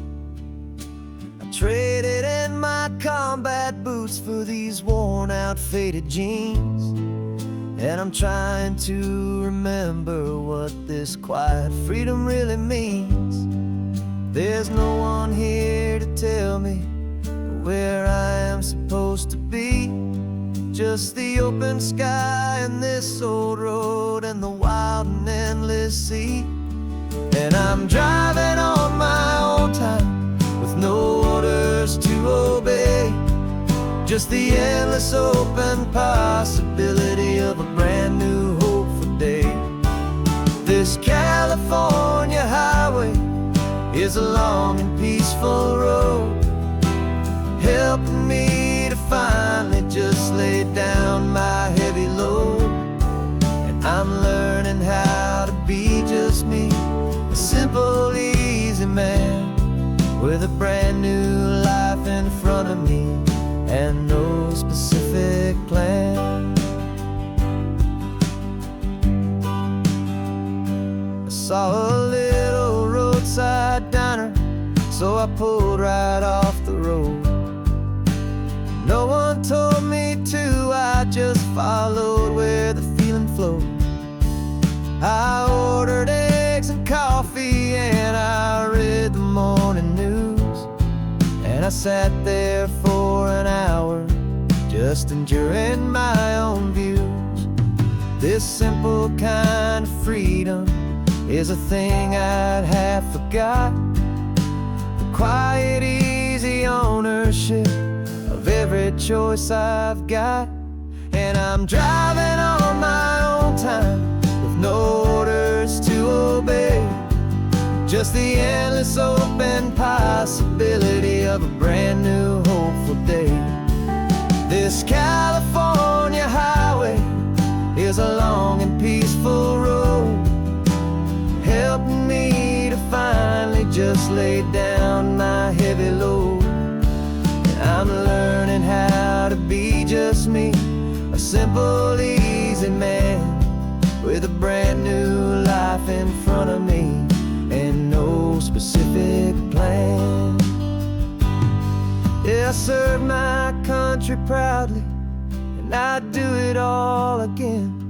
[SPEAKER 2] I traded in my combat boots for these worn out faded jeans, and I'm trying to remember what this quiet freedom really means. There's no one here to tell me where I am supposed to be, just the open sky and this old road and the wild and endless sea. And I'm driving on my own time with no orders to obey, just the endless open possibility of a brand new hopeful day. This California highway is a long and peaceful road, helping me to finally just lay down my heavy load. And I'm learning how to be just me, a simple, easy man with a brand new life in front of me and no specific plan.
[SPEAKER 1] saw a little roadside diner, so I pulled right off the road. No one told me to, I just followed where the feeling flowed. I ordered eggs and coffee and I read the morning news, and I sat there for an hour just enduring my own views. This simple kind of freedom is a thing I'd have forgot. The quiet, easy ownership of every choice I've got. And I'm driving on my own time with no orders to obey, just the endless open possibility of a brand new hopeful day. This California highway is a long and peaceful road, helping me to finally just lay down my heavy load. And I'm learning how to be just me, a simple, easy man with a brand new life in front of me and no specific plan. Yeah, I serve my country proudly, and I'd do it all again.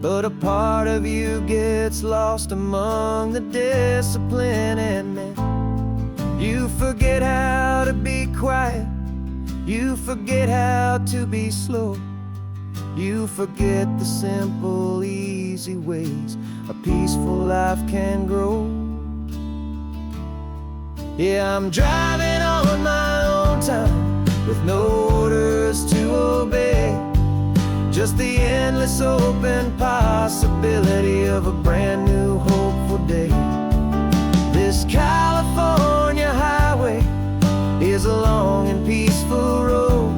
[SPEAKER 1] But a part of you gets lost among the discipline and men. You forget how to be quiet, you forget how to be slow, you forget the simple, easy ways a peaceful life can grow. Yeah, I'm driving on my own time with no orders to obey, just the endless open possibility of a brand new hopeful day. This California highway is a long and peaceful road,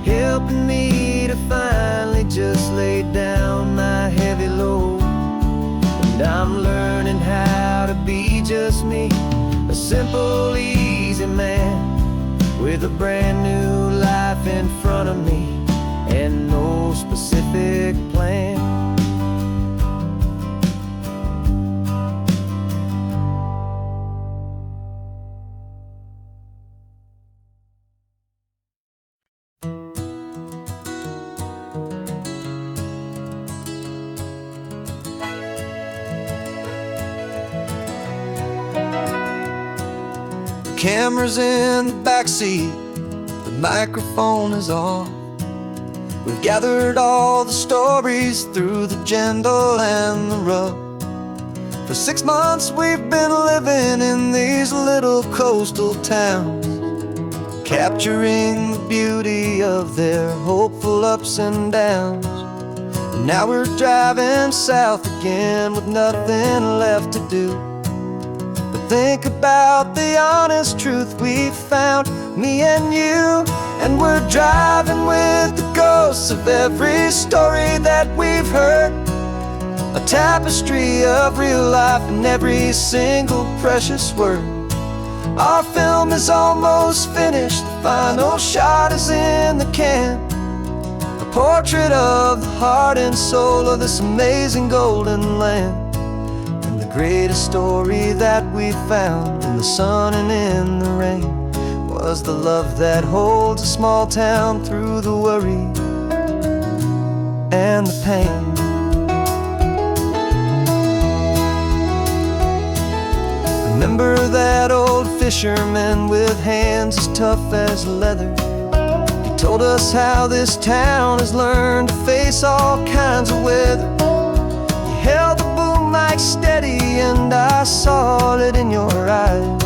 [SPEAKER 1] helping me to finally just lay down my heavy load. And I'm learning how to be just me, a simple, easy man with a brand new life in front of me and no specific plan. The camera's in the backseat, the microphone is on. We've gathered all the stories through the gentle and the rough. For 6 months we've been living in these little coastal towns, capturing the beauty of their hopeful ups and downs. And now we're driving south again with nothing left to do but think about the honest truth we found, me and you. And we're driving with the ghosts of every story that we've heard, a tapestry of real life in every single precious word. Our film is almost finished, the final shot is in the can, a portrait of the heart and soul of this amazing golden land. And the greatest story that we found in the sun and in the rain was the love that holds a small town through the worry and the pain. Remember that old fisherman with hands as tough as leather? He told us how this town has learned to face all kinds of weather. You held the boom mic steady and I saw it in your eyes.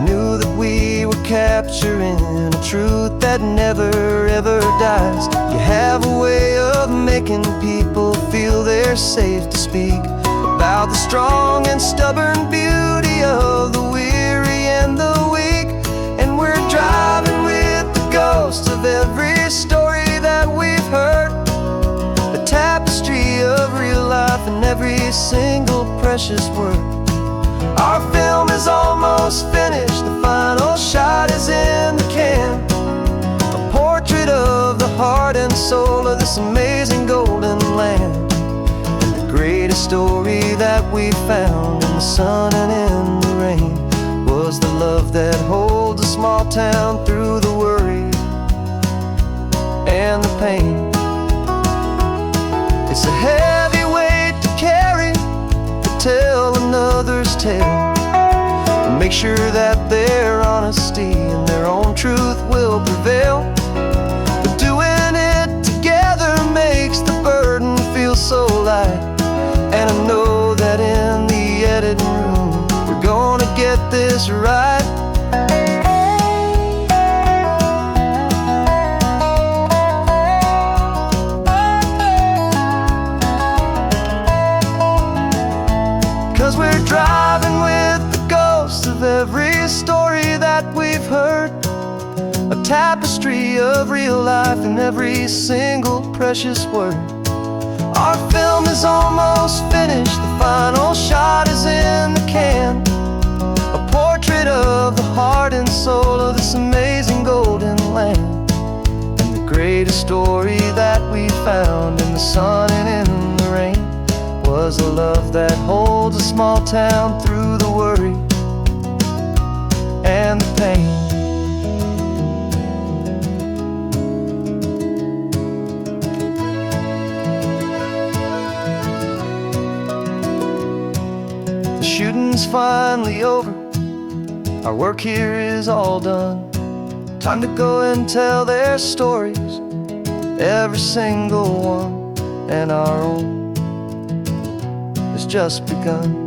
[SPEAKER 1] Knew that we were capturing a truth that never ever dies. You have a way of making people feel they're safe to speak about the strong and stubborn beauty of the weary and the weak. And we're driving with the ghosts of every story that we've heard, a tapestry of real life in every single precious word. Our film is almost finished, the final shot is in the can, a portrait of the heart and soul of this amazing golden land. And the greatest story that we found in the sun and in the rain was the love that holds a small town through the worry and the pain. It's a heavy weight to carry, to tell another's tale, and make sure that their honesty and their own truth will prevail. But doing it together makes the burden feel so light, and I know that in the editing room we're gonna get this right. 'Cause we're driving with the ghosts of every story that we've heard, a tapestry of real life in every single precious word. Our film is almost finished, the final shot is in the can, a portrait of the heart and soul of this amazing golden land. And the greatest story that we found in the sun and in the rain was a love that holds a small town through the worry and the pain. The shooting's finally over, our work here is all done. Time to go and tell their stories, every single one, and our own has just begun.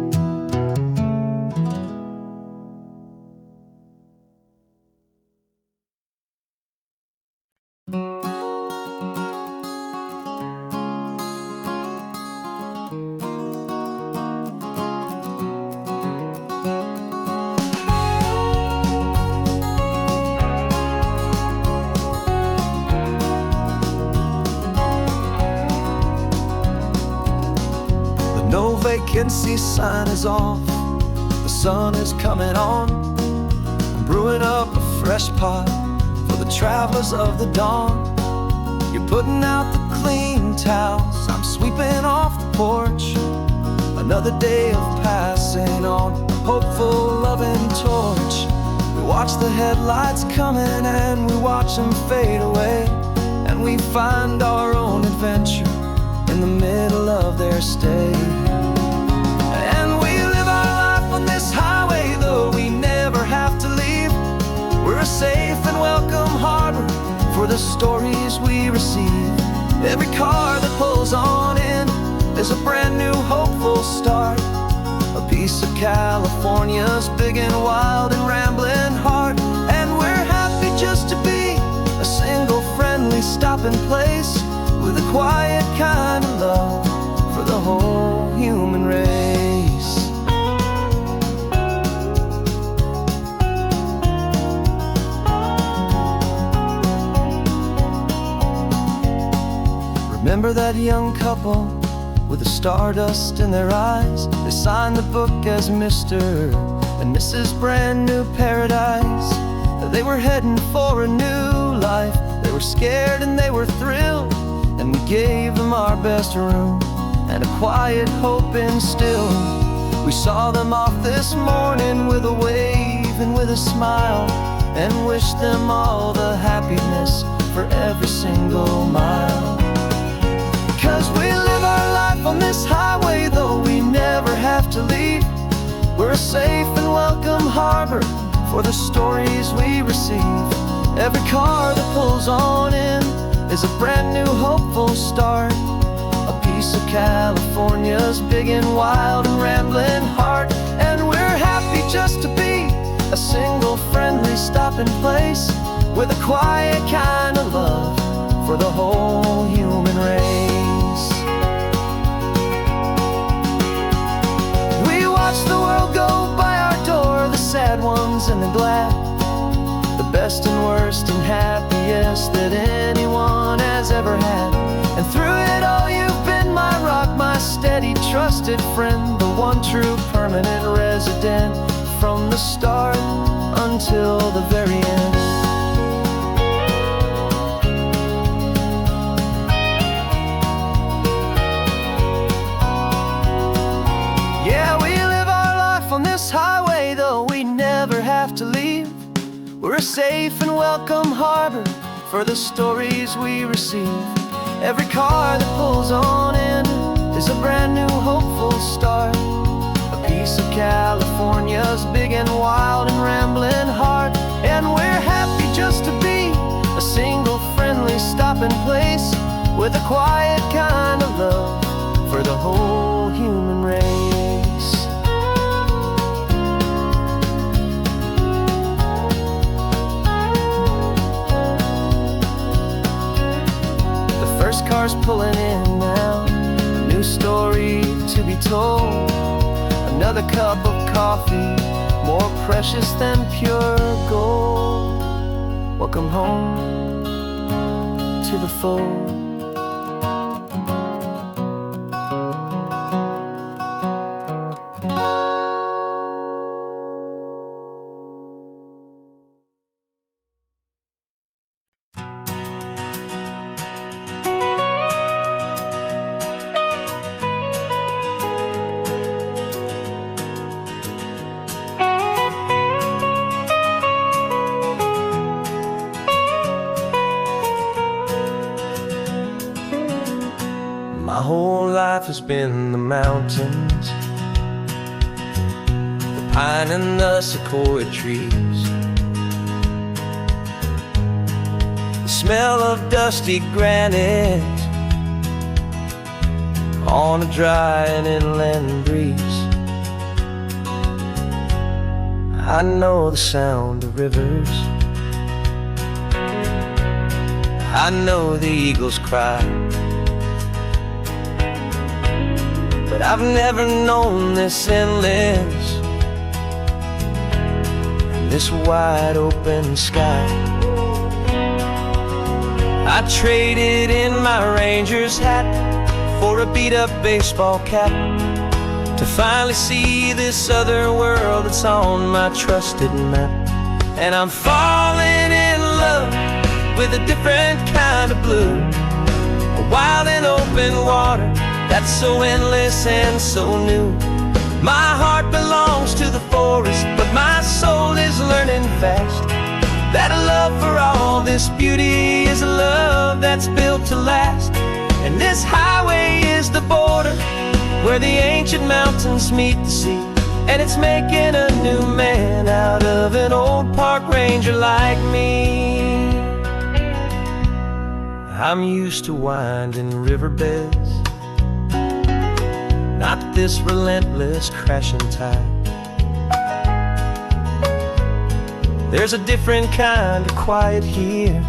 [SPEAKER 1] No vacancy sign is off, the sun is coming on. I'm brewing up a fresh pot for the travelers of the dawn. You're putting out the clean towels, I'm sweeping off the porch. Another day of passing on, a hopeful loving torch. We watch the headlights coming and we watch them fade away, and we find our own adventure in the middle of their stay. And we live our life on this highway, though we never have to leave. We're a safe and welcome harbor for the stories we receive. Every car that pulls on in is a brand new hopeful start, a piece of California's big and wild and rambling heart. And we're happy just to be a single friendly stopping place, with a quiet kind of love for the whole human race. Remember that young couple with the stardust in their eyes? They signed the book as Mr. and Mrs. Brand New Paradise. They were heading for a new life. They were scared and they were thrilled, and we gave them our best room and a quiet hope instilled. We saw them off this morning with a wave and with a smile, and wished them all the happiness for every single mile. 'Cause we live our life on this highway, though we never have to leave. We're a safe and welcome harbor for the stories we receive. Every car that pulls on in is a brand new hopeful start, a piece of California's big and wild and rambling heart. And we're happy just to be a single friendly stopping place, with a quiet kind of love for the whole human race. We watch the world go by our door, the sad ones and the glad, the best and worst and happiest that anyone has ever had. And through it all you've been my rock, my steady trusted friend, the one true permanent resident, from the start until the very end.
[SPEAKER 2] We're a safe and welcome harbor for the stories we receive. Every car that pulls on in is a brand new hopeful start. A piece of California's big and wild and rambling heart. And we're happy just to be a single friendly stopping place with a quiet kind of love for the whole human race. The first car's pulling in now, a new story to be told. Another cup of coffee, more precious than pure gold. Welcome home to the fold.
[SPEAKER 1] My whole life has been the mountains, the pine and the sequoia trees, the smell of dusty granite on a dry and inland breeze. I know the sound of rivers, I know the eagles cry, but I've never known this endless and this wide open sky. I traded in my ranger's hat for a beat-up baseball cap to finally see this other world that's on my trusted map. And I'm falling in love with a different kind of blue, a wild and open water that's so endless and so new. My heart belongs to the forest, but my soul is learning fast that a love for all this beauty is a love that's built to last. And this highway is the border where the ancient mountains meet the sea, and it's making a new man out of an old park ranger like me. I'm used to winding riverbeds, not this relentless crashing tide. There's a different kind of quiet here,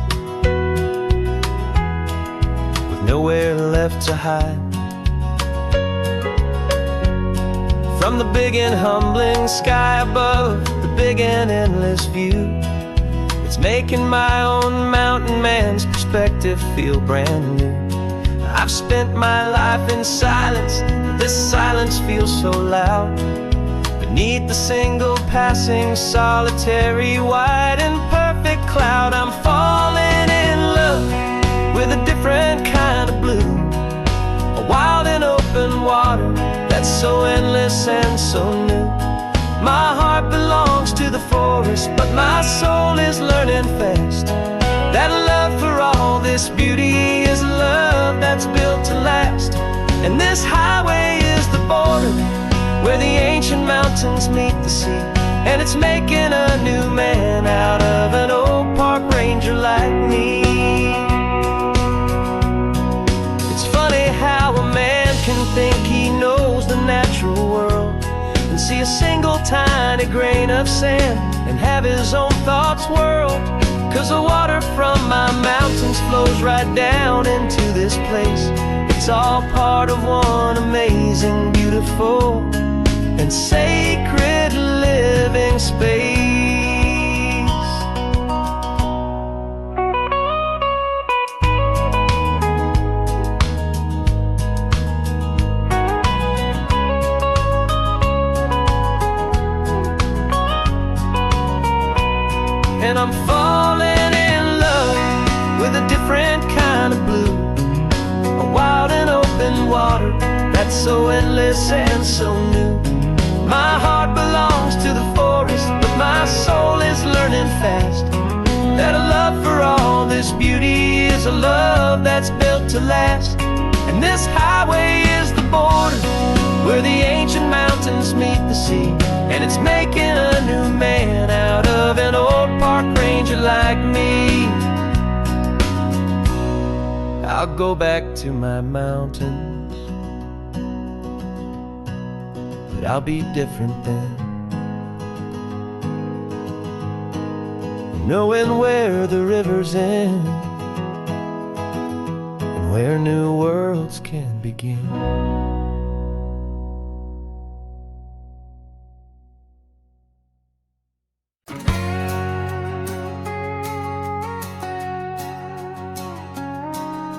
[SPEAKER 1] with nowhere left to hide. From the big and humbling sky above, the big and endless view, it's making my own mountain man's perspective feel brand new. I've spent my life in silence, this silence feels so loud. Beneath the single passing solitary white and perfect cloud, I'm falling in love with a different kind of blue, a wild and open water that's so endless and so new. My heart belongs to the forest, but my soul is learning fast that love for all this beauty is a love that's built to last. And this highway is the border where the ancient mountains meet the sea, and it's making a new man out of an old park ranger like me. It's funny how a man can think he knows the natural world and see a single tiny grain of sand and have his own thoughts whirled. 'Cause the water from my mountains flows right down into this place. It's all part of one amazing, beautiful, and sacred living space. And I'm falling in love with a different kind of blue, a wild and open water that's so endless and so new. My heart belongs to the forest, but my soul is learning fast to last. And this highway is the border where the ancient mountains meet the sea. And it's making a new man out of an old park ranger like me. I'll go back to my mountains, but I'll be different then, knowing where the rivers end and where new worlds can begin.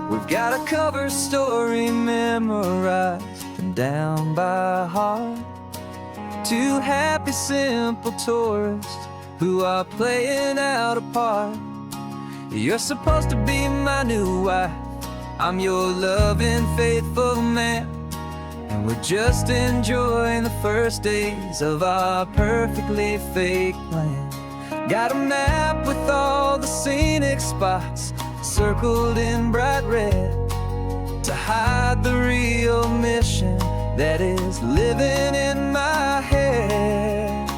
[SPEAKER 2] We've got a cover story memorized and down by heart. Two happy, simple tourists who are playing out a part. You're supposed to be my new wife, I'm your loving, faithful man. And we're just enjoying the first days of our perfectly fake plan. Got a map with all the scenic spots circled in bright red to hide the real mission that is living in my head.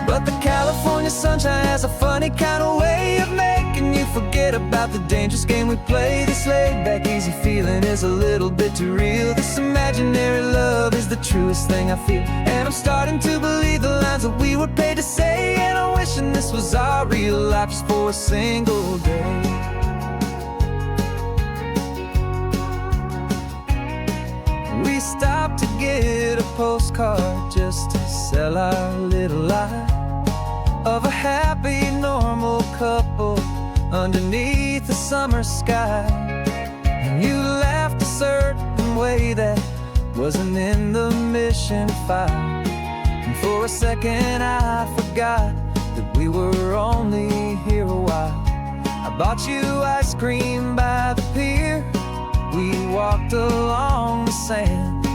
[SPEAKER 2] But the California sunshine has a funny kind of way of making you forget about the dangerous game we play. This laid-back, easy feeling is a little bit too real. This imaginary love is the truest thing I feel. And I'm starting to believe the lines that we were paid to say. And I'm wishing this was our real life just for a single day. We stopped to get a postcard just to sell our little lie of a happy, normal couple underneath the summer sky. And you laughed a certain way that wasn't in the mission file. And for a second I forgot that we were only here a while. I bought you ice cream by the pier. We walked along the sand,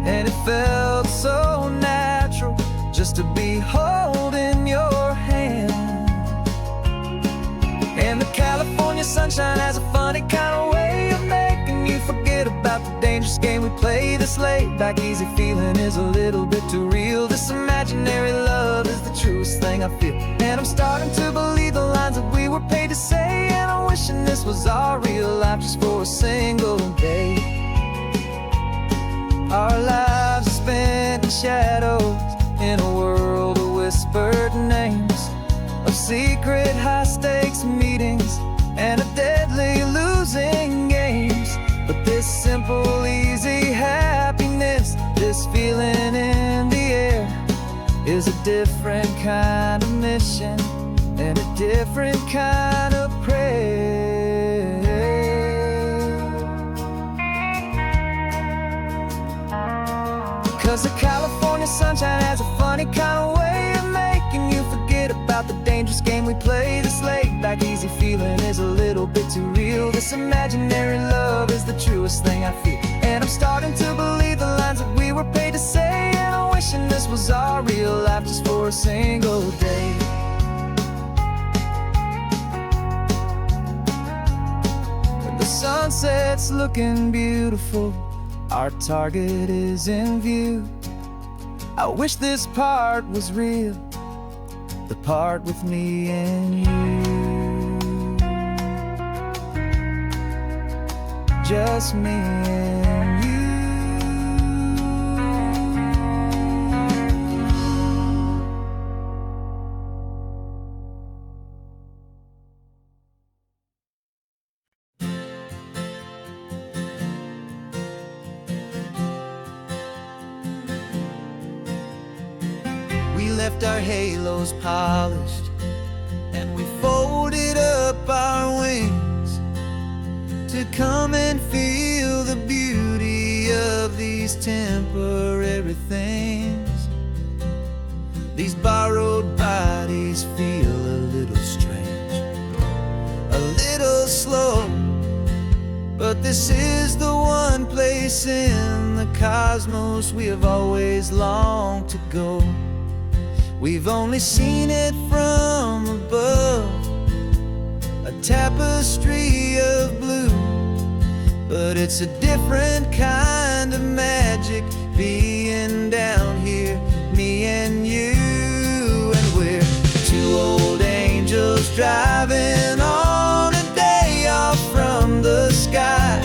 [SPEAKER 2] and it felt so natural just to be holding your hand. And the California sunshine has a funny kind of way of making you forget about the dangerous game we play. This laid-back, easy feeling is a little bit too real. This imaginary love is the truest thing I feel. And I'm starting to believe the lines that we were paid to say. And I'm wishing this was our real life just for a single day. Our lives are spent in shadows in a world of whispered names, of secret high-stakes meetings and of deadly losing games. But this simple, easy happiness, this feeling in the air, is a different kind of mission and a different kind of prayer. 'Cause the California sunshine has a funny kind of way of making you forget about the dangerous game we play. This laid-back, easy feeling is a little bit too real. This imaginary love is the truest thing I feel. And I'm starting to believe the lines that we were paid to say. And I'm wishing this was our real life just for a single day. When the sunset's looking beautiful, our target is in view. I wish this part was real, the part with me and you. Just me and you. We left our halos polished, and we folded up our wings to come and feel the beauty of these temporary things. These borrowed bodies feel a little strange, a little slow, but this is the one place in the cosmos we have always longed to go. We've only seen it from above, a tapestry of blue, but it's a different kind of magic being down here, me and you. And we're two old angels driving on a day off from the sky,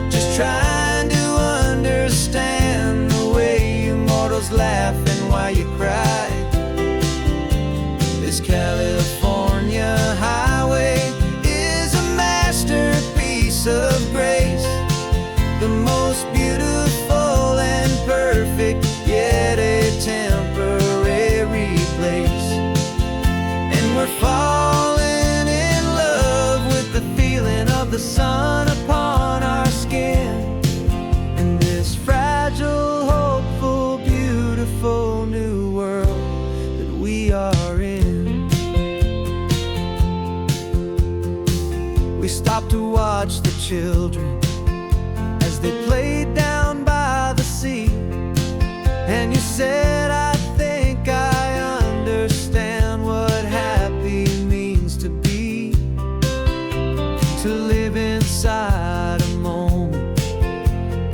[SPEAKER 2] just trying to understand the way you mortals laugh and why you cry. This California highway is a masterpiece of grace, the most beautiful and perfect, yet a temporary place. And we're falling in love with the feeling of the sun upon our skin, in this fragile, hopeful, beautiful new world that we are in. We stopped to watch the children as they played down by the sea, and you said, I think I understand what happy means to be, to live inside a moment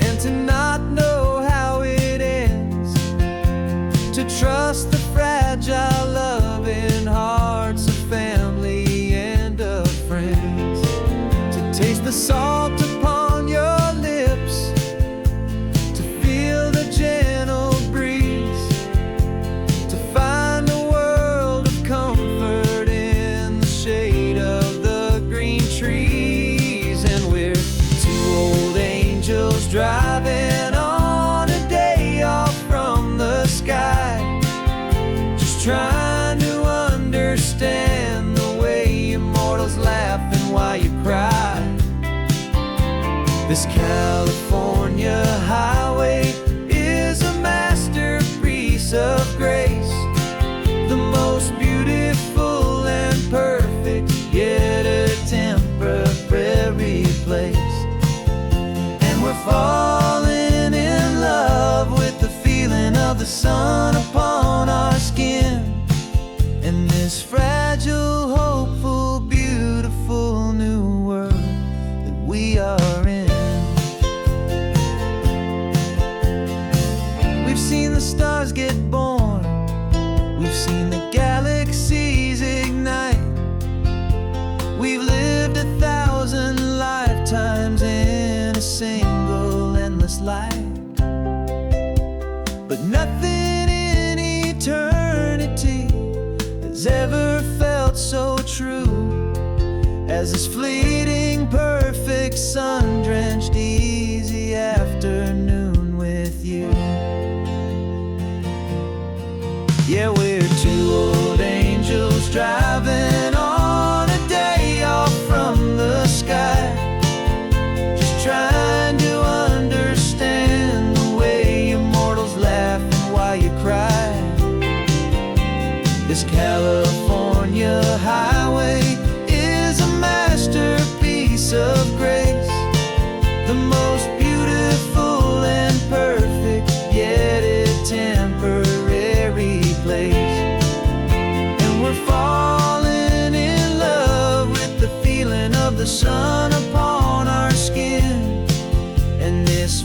[SPEAKER 2] and to not know how it ends, to trust the fragile loving hearts of family and of friends, to taste the salt upon your lips, to feel the gentle breeze, to find a world of comfort in the shade of the green trees. And we're two old angels driving on a day off from the sky, just trying to understand the way you mortals laugh and why you cry. This California highway is a masterpiece of grace, the most beautiful and perfect, yet a temporary place. And we're falling in love with the feeling of the sun upon our skin, in this fragile, hopeful, beautiful new world that we are in. We've seen the stars get born, we've seen the galaxies ignite, we've lived 1,000 lifetimes in a single endless life. But nothing in eternity has ever felt so true as this fleeting, perfect, sun-drenched, easy afternoon with you. Yeah, we're two old angels driving on a day off from the sky, just trying to understand the way you mortals laugh and why you cry. This California highway is a masterpiece of grace, the most beautiful and perfect, yet a temporary place. And we're falling in love with the feeling of the sun upon our skin, and this